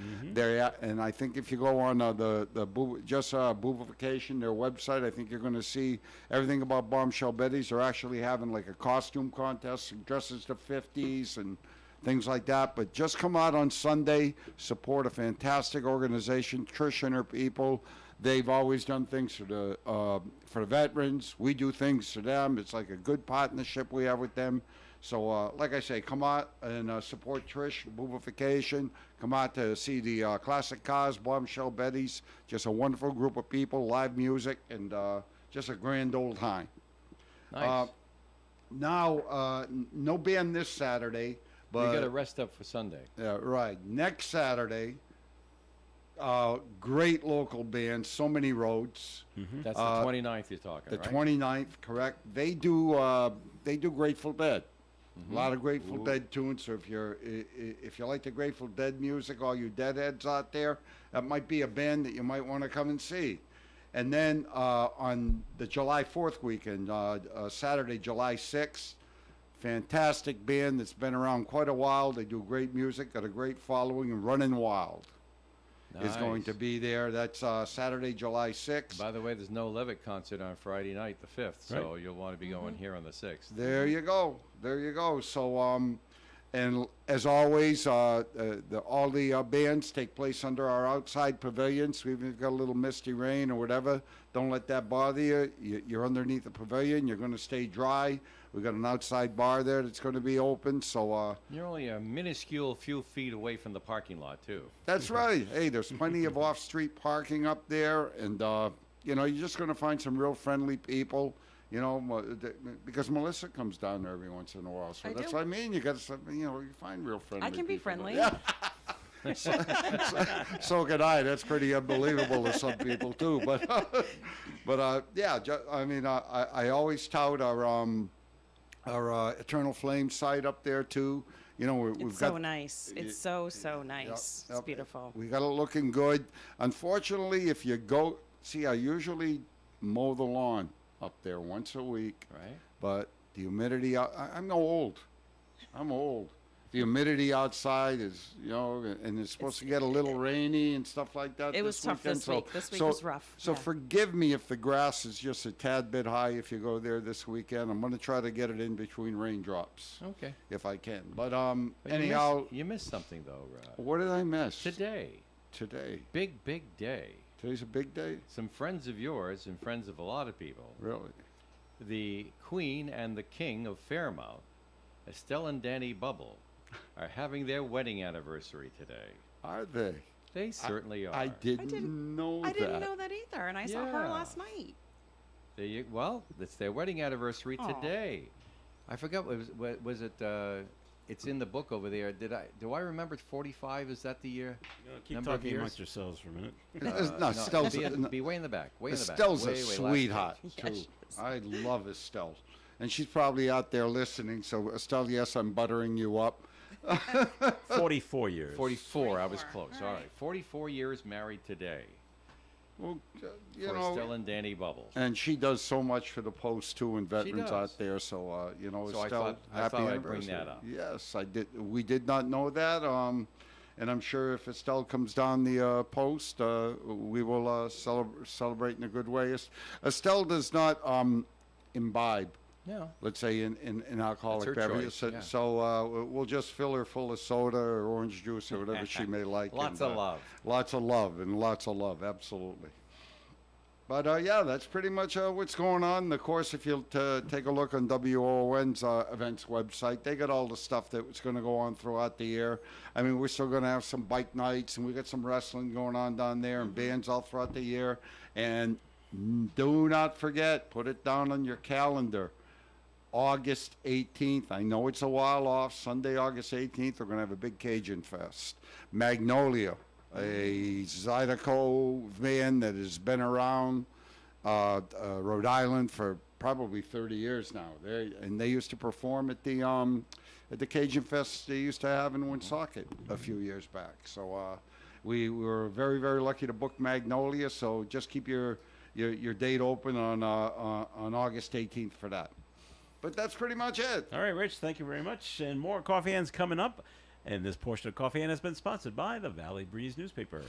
And I think if you go on Boobification, their website, I think you're going to see everything about Bombshell Betty's. They're actually having like a costume contest, dresses the 50s and things like that. But just come out on Sunday, support a fantastic organization, Trish and her people. They've always done things for the veterans. We do things for them. It's like a good partnership we have with them. So, like I say, come out and support Trish, Boobification. Come out to see the classic cars, Bombshell Betty's. Just a wonderful group of people, live music, and just a grand old time. Nice. Now, no band this Saturday, but You got to rest up for Sunday. right. Next Saturday, great local band, So Many Roads. That's the 29th you're talking, The right? 29th, correct. They do Grateful Dead. A lot of Grateful Dead tunes. So if you like the Grateful Dead music, all you Deadheads out there, that might be a band that you might want to come and see. And then on the July 4th weekend, Saturday, July 6th, fantastic band that's been around quite a while. They do great music, got a great following, and Running Wild is going to Nice. be there. That's Saturday, July 6th. By the way, there's no Levitt concert on Friday night, the 5th, so Right. you'll want to be going here on the 6th. There you go. There you go. So, and as always, all the bands take place under our outside pavilions. We've got a little misty rain or whatever. Don't let that bother you. You're underneath the pavilion. You're going to stay dry. We've got an outside bar there that's going to be open. So You're only a minuscule few feet away from the parking lot, too. that's right. Hey, there's plenty of off-street parking up there, and you're just going to find some real friendly people. Because Melissa comes down there every once in a while. So I that's do. what I mean. You got to, you find real friendly I can be people. friendly. Yeah. So can I. That's pretty unbelievable to some people too. But, I always tout our Eternal Flame site up there too. We've It's got so nice. It's so nice. Yep. It's beautiful. We got it looking good. Unfortunately, if you go, I usually mow the lawn up there once a week, Right? but the humidity, I'm old. I'm old. The humidity outside is, and it's supposed to get a little rainy and stuff like that. It was this tough weekend. this week. This week was rough. So Yeah. forgive me if the grass is just a tad bit high if you go there this weekend. I'm going to try to get it in between raindrops Okay. if I can. But But anyhow, you missed something, though, what did I miss? Today. Today. Big day. Today's a big day? Some friends of yours and friends of a lot of people, Really? the Queen and the King of Fairmount, Estelle and Danny Bubble, are having their wedding anniversary today. Are they? They certainly are. I didn't know I that. didn't know that either, and I saw her Yeah. last night. Well, it's their wedding anniversary Aw. today. I forgot. Was it? It's in the book over there. Do I remember 45? Is that the year? Keep Number of talking years? amongst yourselves for a minute. No, Estelle's, Be way in the back. Way in the back. Estelle's way, a way last sweetheart, page. Yeah, too. she is. I love Estelle. And she's probably out there listening. So, Estelle, yes, I'm buttering you up. 44 years. 44. I was 44. close. All All right. right. 44 years married today Well, you for know, Estelle and Danny Bubbles. and she does so much for the Post, too, and veterans does. out there. So, So I Estelle, thought happy I'd bring anniversary. that up. Yes, I did. We did not know that. And I'm sure if Estelle comes down the Post, we will celebrate in a good way. Estelle does not imbibe, No. let's say, in alcoholic her beverages. choice, yeah. So we'll just fill her full of soda or orange juice or whatever she may like. Lots and, of love. Lots of love and lots of love, absolutely. But yeah, that's pretty much what's going on. Of course, if you take a look on WON's events website, they got all the stuff that's going to go on throughout the year. I mean, we're still going to have some bike nights, and we got some wrestling going on down there, and bands all throughout the year. And do not forget, put it down on your calendar. August 18th. I know it's a while off. Sunday, August 18th, we're going to have a big Cajun Fest. Magnolia, a Zydeco van that has been around Rhode Island for probably 30 years now. They used to perform at the Cajun Fest they used to have in Woonsocket a few years back. So we were very, very lucky to book Magnolia. So just keep your date open on August 18th for that. But that's pretty much it. All right, Rich, thank you very much. And more Coffee Hands coming up. And this portion of Coffee Hand has been sponsored by the Valley Breeze newspaper.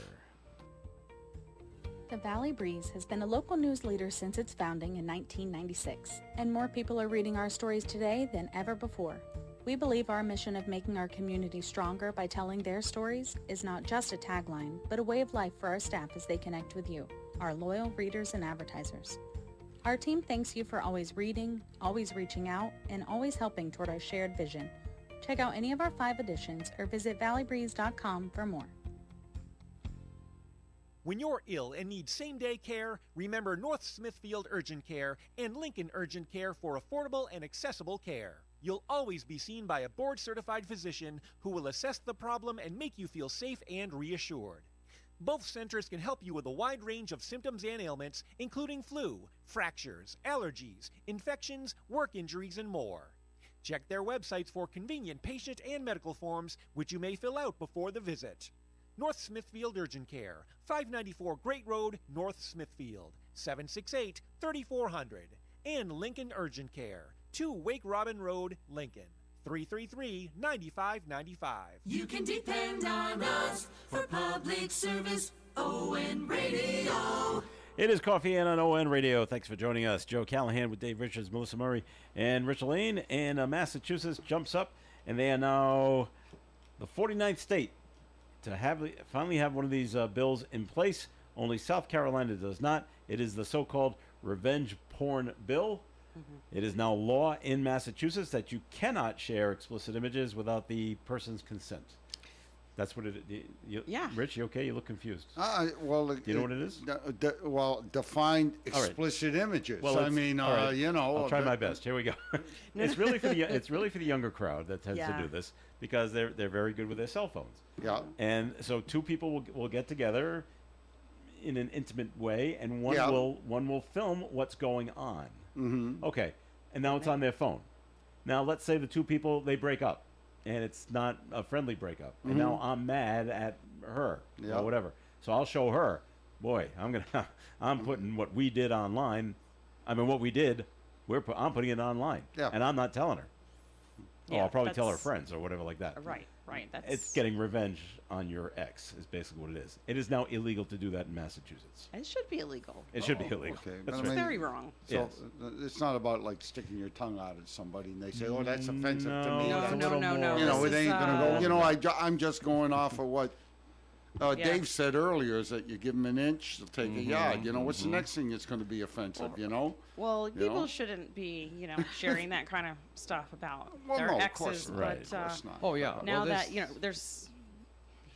The Valley Breeze has been a local news leader since its founding in 1996, and more people are reading our stories today than ever before. We believe our mission of making our community stronger by telling their stories is not just a tagline, but a way of life for our staff as they connect with you, our loyal readers and advertisers. Our team thanks you for always reading, always reaching out, and always helping toward our shared vision. Check out any of our 5 editions or visit valleybreeze.com for more. When you're ill and need same-day care, remember North Smithfield Urgent Care and Lincoln Urgent Care for affordable and accessible care. You'll always be seen by a board-certified physician who will assess the problem and make you feel safe and reassured. Both centers can help you with a wide range of symptoms and ailments, including flu, fractures, allergies, infections, work injuries, and more. Check their websites for convenient patient and medical forms, which you may fill out before the visit. North Smithfield Urgent Care, 594 Great Road, North Smithfield, 768-3400. And Lincoln Urgent Care, 2 Wake Robin Road, Lincoln, 333-9595. You can depend on us for public service. ON Radio. It is Coffee and on ON Radio. Thanks for joining us. Joe Callahan with Dave Richards, Melissa Murray, and Rich Lane. And Massachusetts jumps up, and they are now the 49th state to finally have one of these bills in place. Only South Carolina does not. It is the so-called revenge porn bill. Mm-hmm. It is now law in Massachusetts that you cannot share explicit images without the person's consent. That's what it is. Yeah. Rich, you okay? You look confused. Well, Do you know what it is? Define explicit images. Well, I mean, all right. you know. I'll try my best. Here we go. It's really for the younger crowd that tends to do this because they're very good with their cell phones. Yeah. And so 2 people will get together in an intimate way, and one will film what's going on. Mm-hmm. Okay, and now it's on their phone. Now let's say the 2 people, they break up, and it's not a friendly breakup, and now I'm mad at her or whatever. So I'll show her, boy, I'm putting what we did online. I mean, what we did, I'm putting it online, and I'm not telling her. Yeah, I'll probably tell her friends or whatever like that. Right. It's getting revenge on your ex is basically what it is. It is now illegal to do that in Massachusetts. It should be illegal. It should be illegal. Okay. That's I right. mean, Very wrong. So it's not about like sticking your tongue out at somebody and they say, "Oh, that's offensive to me." No, That's no. You know, it This ain't is, gonna go. You know, I'm just going off of what Dave said earlier. Is that you give them an inch, they'll take a yard. You know, what's the next thing that's going to be offensive? You know. Well, You people know? shouldn't be, sharing that kind of stuff about Well, their no, of exes. course not. Right. But Of course not. Oh yeah. now Well, that this-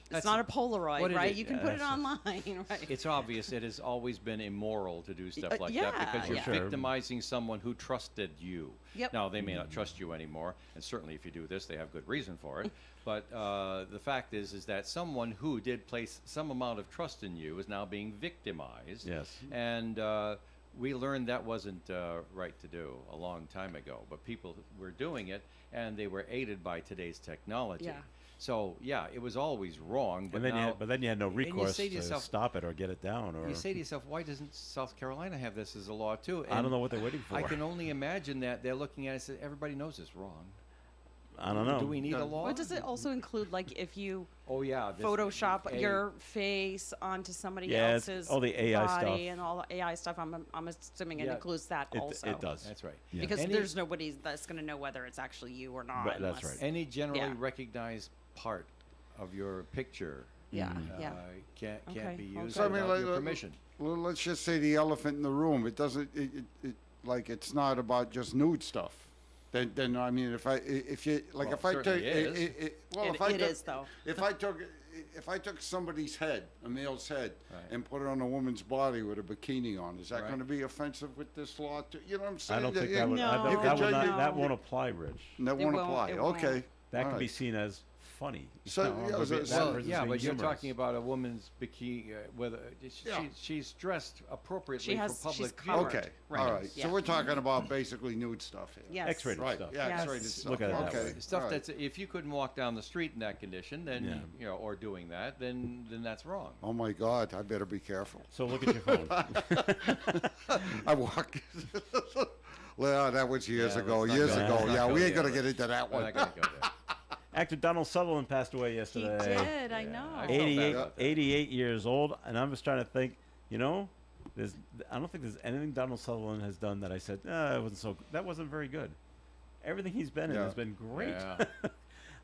it's That's not a Polaroid, what it right? is. You can put it online, right? It's obvious it has always been immoral to do stuff like yeah, that because you're yeah. Sure. victimizing someone who trusted you. Yep. Now, they may not trust you anymore, and certainly if you do this, they have good reason for it. But the fact is that someone who did place some amount of trust in you is now being victimized. Yes. And we learned that wasn't right to do a long time ago, but people were doing it, and they were aided by today's technology. Yeah. So, yeah, it was always wrong, but But then you had no you recourse say to to yourself- stop it or get it down. Or you say to yourself, why doesn't South Carolina have this as a law too? I don't know what they're waiting for. I can only imagine that they're looking at it and say, everybody knows it's wrong. I don't know. Do we need a law? What does it also include, like if you Oh yeah, this Photoshop A- your face onto somebody Yeah, it's else's all the AI body stuff. and all the AI stuff? I'm assuming it Yeah. includes that also. It does. That's right. Yeah. Because Any- there's nobody that's going to know whether it's actually you or not. Right, that's unless- right. Any generally Yeah. recognized part of your picture Yeah, Mm-hmm. can't Okay, be used okay. So, I mean, without like, your permission. Well, let's just say the elephant in the room. It doesn't. Like it's not about just nude stuff. Then I mean, if you like, Well, if I took, certainly is. if I It took, is, though. If I took somebody's head, a male's head, Right. and put it on a woman's body with a bikini on, is that Right. going to be offensive with this law? You know what I'm saying? I don't think You- that would. No. I don't- You that, could will judge not, it- that won't apply, Rich. That It won't won't- apply. it won't. Okay. That All could be right. seen as funny. So, You know, yeah, or so- that so- Well, person's yeah, being but you're humorous. talking about a woman's bikini, whether Yeah. she's dressed appropriately She has- for she's public view. covered. Okay. Right. All right. Yeah. So we're talking about basically nude stuff here. Yes. X-rated Right. stuff. Yeah. Yes. X-rated stuff. Look at it that okay. way. Stuff All right. that's if you couldn't walk down the street in that condition, then Yeah. or doing that, then that's wrong. Oh my God! I better be careful. So look at your phone. I walk. Well, that was years Yeah, ago. let's not Years go- ago. let's not Yeah, go we ain't there. gonna get into that We're one. not gonna go there. Actor Donald Sutherland passed away He yesterday. did. I know. I felt bad 88, about that. 88 years old, and I'm just trying to think. You know, I don't think there's anything Donald Sutherland has done that I said that wasn't very good. Everything he's been in Yeah. has been great.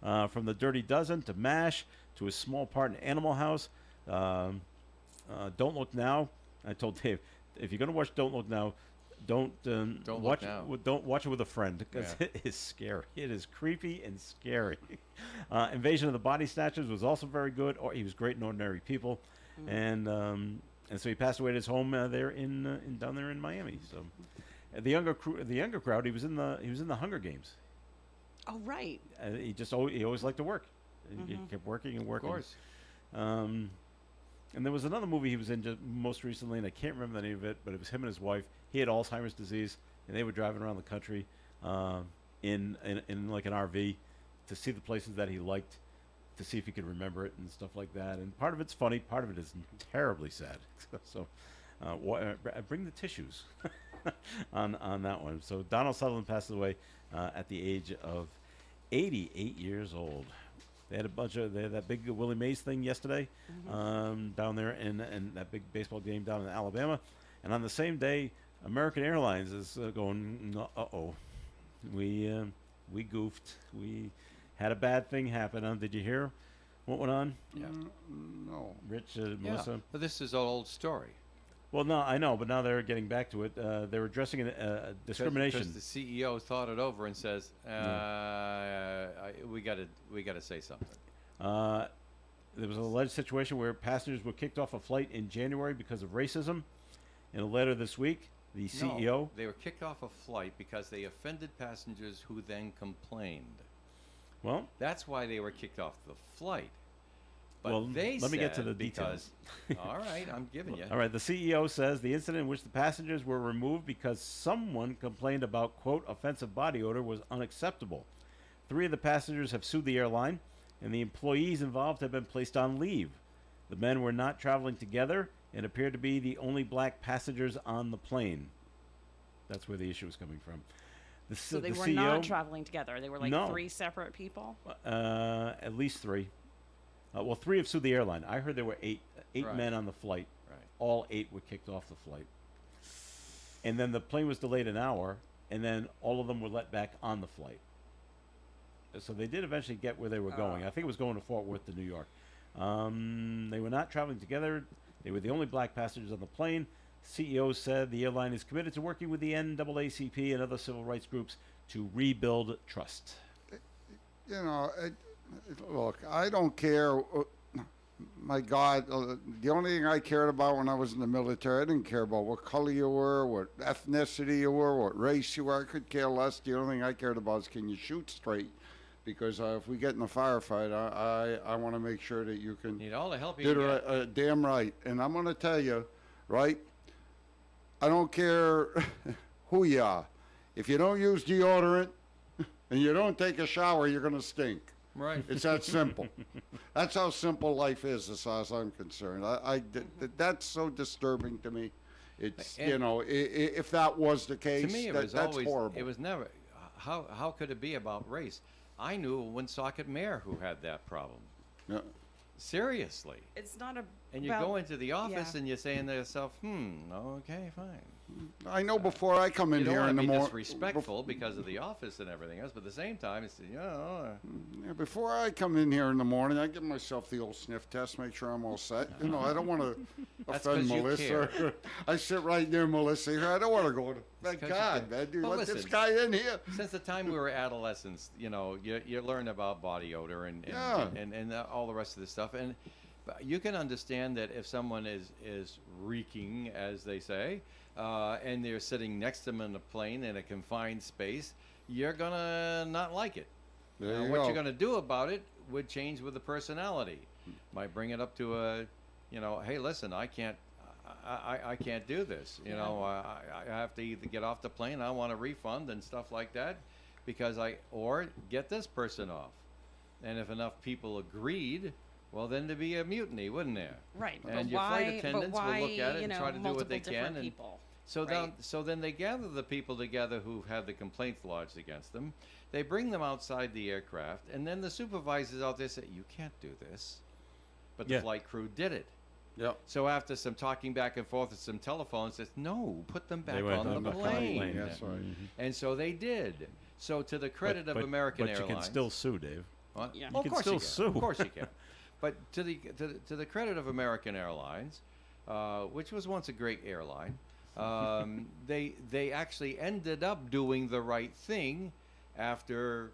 Yeah. From The Dirty Dozen to MASH to his small part in Animal House. Don't Look Now. I told Dave, if you're gonna watch Don't Look Now, don't Look watch Now. don't watch it with a friend because Yeah. it is scary. It is creepy and scary. Invasion of the Body Snatchers was also very good. Or he was great in Ordinary People, and so he passed away at his home there in down there in Miami. So the younger crowd, he was in the Hunger Games. Oh, right. He always liked to work. He kept working and Of working. course. And there was another movie he was in just most recently, and I can't remember the name of it, but it was him and his wife. He had Alzheimer's disease, and they were driving around the country in like an RV to see the places that he liked, to see if he could remember it and stuff like that. And part of it's funny, part of it is terribly sad. So bring the tissues on that one. So Donald Sutherland passed away at the age of 88 years old. They had that big Willie Mays thing yesterday down there in that big baseball game down in Alabama. And on the same day, American Airlines is going, we goofed. We had a bad thing happen. Did you hear what went on? Yeah. No. Rich, Yeah. Melissa? But this is an old story. Well, no, I know, but now they're getting back to it. They were addressing discrimination. Because the CEO thought it over and says, we got to say something. There was an alleged situation where passengers were kicked off a flight in January because of racism. In a letter this week, the CEO. No, they were kicked off a flight because they offended passengers who then complained. Well, That's why they were kicked off the flight. But Well, they let me get to said the details. all right, I'm giving you. all right, the CEO says the incident in which the passengers were removed because someone complained about, quote, offensive body odor was unacceptable. 3 of the passengers have sued the airline, and the employees involved have been placed on leave. The men were not traveling together and appeared to be the only black passengers on the plane. That's where the issue is coming from. So they the were CEO, not traveling together. They were like No. 3 separate people. at least 3. Well, 3 have sued the airline. I heard there were 8 Right. men on the flight. Right. All 8 were kicked off the flight. And then the plane was delayed an hour, and then all of them were let back on the flight. So they did eventually get where they were going. I think it was going to Fort Worth to New York. They were not traveling together. They were the only black passengers on the plane. CEO said the airline is committed to working with the NAACP and other civil rights groups to rebuild trust. You know, look, I don't care. My God, the only thing I cared about when I was in the military, I didn't care about what color you were, what ethnicity you were, what race you were. I could care less. The only thing I cared about is can you shoot straight? Because if we get in a firefight, I want to make sure that you can Need all the help you do can it get. damn right. And I'm going to tell you, right? I don't care who you are. If you don't use deodorant and you don't take a shower, you're going to stink. Right. It's that simple. That's how simple life is, as far as I'm concerned. That's so disturbing to me. It's And- you know, if that was the case, To me, it was that's always. horrible. It was never. How could it be about race? I knew a Woonsocket mayor who had that problem. Yeah. Seriously. It's not a. And you about- go into the office yeah. and you're saying to yourself, okay, fine. I know before I come in You don't here want in to the be morning. disrespectful because of the office and everything else, but at the same time, it's, Before I come in here in the morning, I give myself the old sniff test, make sure I'm all set. You know, I don't want to That's offend 'cause you Melissa. care. I sit right near Melissa here. I don't want to go to. Thank 'cause you God, care. man. Dude, Well, let this listen, guy in here. since the time we were adolescents, you learn about body odor and Yeah. and all the rest of this stuff, and but you can understand that if someone is reeking, as they say, and they're sitting next to them in a plane in a confined space, you're gonna not like it. There you what go. you're gonna do about it would change with the personality. Might bring it up to a, hey, listen, I can't do this. I have to either get off the plane, I want a refund and stuff like that, because or get this person off. And if enough people agreed, well, then there'd be a mutiny, wouldn't there? Right. And but your why, flight attendants but why, will look at it and try to do what multiple they can. different And people? So then they gather the people together who've had the complaints lodged against them. They bring them outside the aircraft, and then the supervisors out there say, "You can't do this," but the Yeah. flight crew did it. Yep. So after some talking back and forth and some telephones, says, "No, put them back went on the plane." That's right. And so they did. So to the credit of American but Airlines, you can still sue, Dave. What? Yeah. Well, You of can course you still can. sue. Of course you can. But to the credit of American Airlines, which was once a great airline, they actually ended up doing the right thing after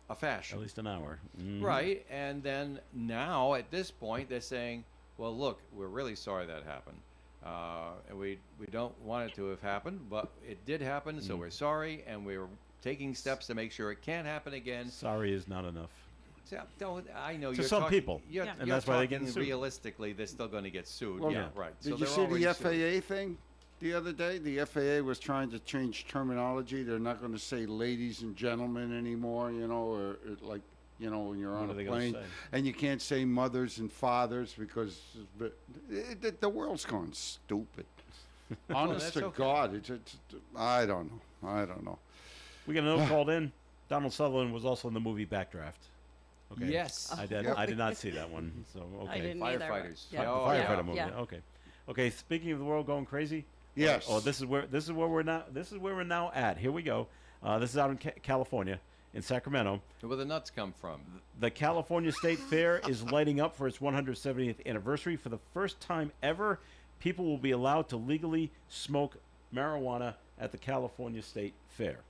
a fashion. At least an hour. Mhm. Right, and then now at this point they're saying, "Well, look, we're really sorry that happened, and we don't want it to have happened, but it did happen, so we're sorry, and we're taking steps to make sure it can't happen again." Sorry is not enough. So, I know To you're some talking, people. you're, Yeah. And you're that's why they talking get sued. realistically, they're still going to get sued. Well, yeah, yeah. right. Did so you they're see already the sued. FAA thing the other day? The FAA was trying to change terminology. They're not going to say ladies and gentlemen anymore, or like, when you're What on are a they gonna plane. say? And you can't say mothers and fathers because the world's gone stupid. Honest that's to okay. God, I don't know. We got a note called in. Donald Sutherland was also in the movie Backdraft. Okay. Yes. I did. Yep. I did not see that one. So okay. I didn't either. Firefighters. Yeah. Oh, The yeah. firefighter movie. Yeah. Okay. Okay. Speaking of the world going crazy. Yes. Oh, this is where we're now. This is where we're now at. Here we go. This is out in California, in Sacramento. Where the nuts come from? The California State Fair is lighting up for its 170th anniversary. For the first time ever, people will be allowed to legally smoke marijuana at the California State Fair.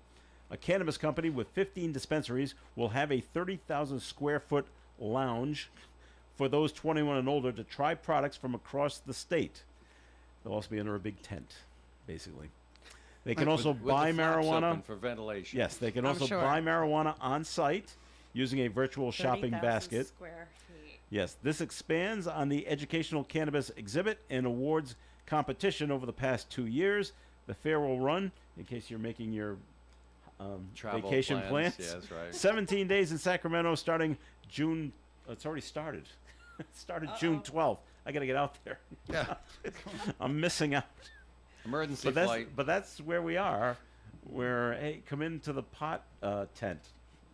A cannabis company with 15 dispensaries will have a 30,000 square foot lounge for those 21 and older to try products from across the state. They'll also be under a big tent, basically. They can also With buy the flaps marijuana. open for ventilation. Yes, they can I'm also sure. buy marijuana on site using a virtual shopping 30,000 basket. Square feet. Yes, this expands on the educational cannabis exhibit and awards competition over the past 2 years. The fair will run, in case you're making your Travel vacation plans. Yeah, that's right. 17 days in Sacramento starting June. It's already started. It started June 12th. I got to get out there. Yeah. I'm missing out. Emergency But flight. that's where we are. Where, hey, come into the pot tent.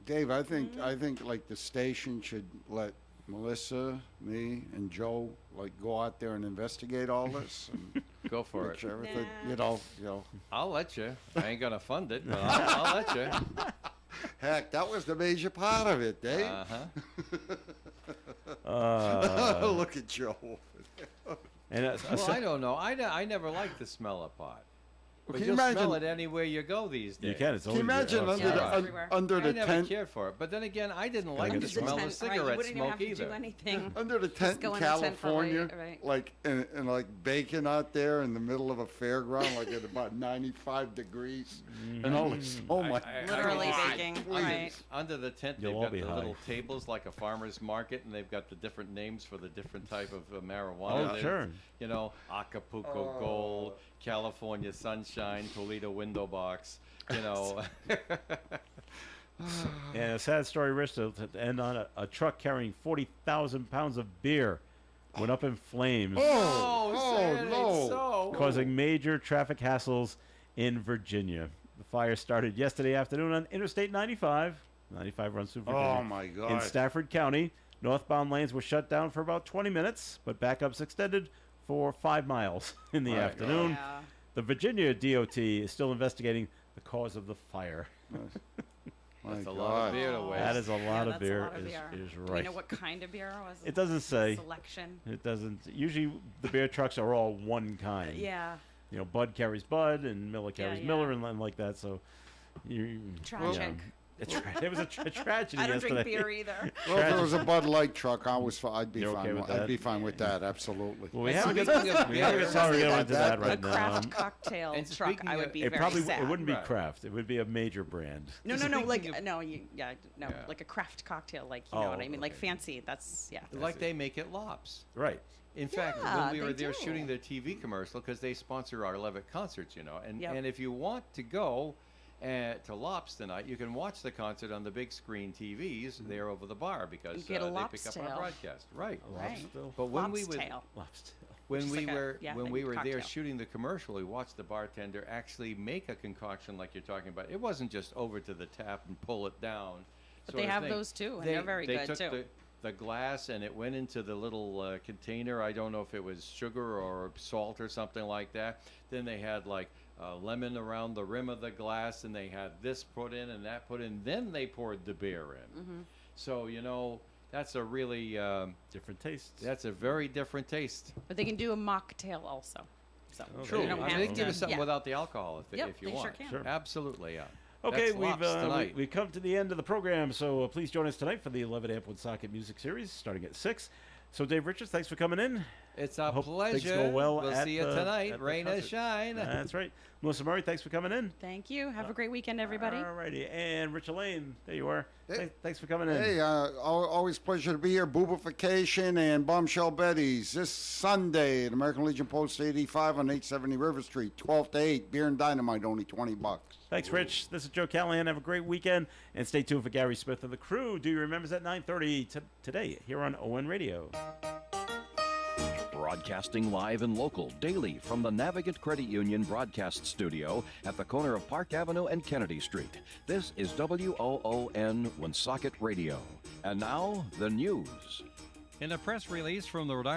Dave, I think like the station should let Melissa, me, and Joe go out there and investigate all this and Go for make it. sure everything, Nah. I'll let you. I ain't gonna fund it, but I'll let you. Heck, that was the major part of it, Dave. Look at Joe. And Well, I don't know. I never liked the smell of pot. But Can you you'll smell imagine- it anywhere you go these days. you can. It's Can you always imagine outside. under the Yeah, everywhere. under I the never tent? cared for it. But then again, I didn't like get the the smell tent, of cigarette you wouldn't even smoke have to either. do anything. Under the tent go in in the tent for California, right. like and like baking out there in the middle of a fairground, like at about 95 degrees, and all this. Oh my! Literally God. baking. Please. Right. Under the tent, You'll they've all got be the high. little tables like a farmer's market, and they've got the different names for the different type of marijuana. Oh, There's, sure. You know, Acapulco Gold, California Sunshine, Toledo Window Box. You know. And a sad story, Rich, to end on a truck carrying 40,000 pounds of beer went up in flames, no! causing major traffic hassles in Virginia. The fire started yesterday afternoon on Interstate 95. 95 runs through Virginia. Oh my God! In Stafford County, northbound lanes were shut down for about 20 minutes, but backups extended for 5 miles in the My afternoon. Yeah. The Virginia DOT is still investigating the cause of the fire. My That's a God. lot of beer to waste. That is a lot Yeah, of that's beer. a lot of beer. Is Do right. we know what kind of beer was It doesn't say. Selection. It doesn't. Usually, the beer trucks are all one kind. Yeah. You know, Bud carries Bud, and Miller Yeah, carries yeah. Miller, and like that. So, you. Tragic. It was a tragedy I don't yesterday. drink beer either. Well, if it was a Bud Light truck, I'd be You're fine. okay with I'd that? be fine with that. Absolutely. Well, we have a good. Speaking of We have a beer- good song. We're going into that A A right now. craft cocktail And truck, speaking I of- would be It very probably sad. it wouldn't be Right. craft. It would be a major brand. No, Speaking like of- no, Yeah. like a craft cocktail, like you Oh, know what I mean, like okay. fancy. That's yeah. Like they make at Lops. Right. In fact, Yeah, when we were they there do. shooting their TV commercial, because they sponsor our Levitt concerts, you know, and Yep. and if you want to go to Lops tonight, you can watch the concert on the big screen TVs there over the bar because You get a they pick up our lobstail. broadcast. Right. Right. Lobster. But when we would Lobstail. Lobster. when is we like a- were yeah, when like we a were there cocktail. shooting the commercial, we watched the bartender actually make a concoction like you're talking about. It wasn't just over to the tap and pull it down. But sort they of have thing. those too, and they're very they good took too. The glass and it went into the little container. I don't know if it was sugar or salt or something like that. Then they had like lemon around the rim of the glass, and they had this put in and that put in. Then they poured the beer in. Mm-hmm. So that's a really Different tastes. that's a very different taste. But they can do a mocktail also. So True. you don't I mean, have they can give you to- something yeah. without the alcohol if Yep, you they sure want. can. Sure. Absolutely, yeah. Okay, That's we've Lops tonight. we've come to the end of the program, so please join us tonight for the 11 Amp Woonsocket Music Series, starting at 6. So, Dave Richards, thanks for coming in. It's a Hope pleasure. things go well We'll at see you the- tonight. at the Rain or concert. shine. That's right. Melissa Murray, thanks for coming in. Thank you. Have a great weekend, everybody. All righty. And Richard Lane, there you are. Hey. Thanks for coming in. Hey, always pleasure to be here. Boobification and Bombshell Betty's this Sunday at American Legion Post 85 on 870 River Street, 12 to 8. Beer and dynamite, only $20. Thanks, Rich. This is Joe Callahan. Have a great weekend. And stay tuned for Gary Smith and the crew. Do you remember at 9:30 today here on ON Radio. Broadcasting live and local daily from the Navigant Credit Union broadcast studio at the corner of Park Avenue and Kennedy Street. This is WOON Woonsocket Radio. And now, the news. In a press release from the Rhode Island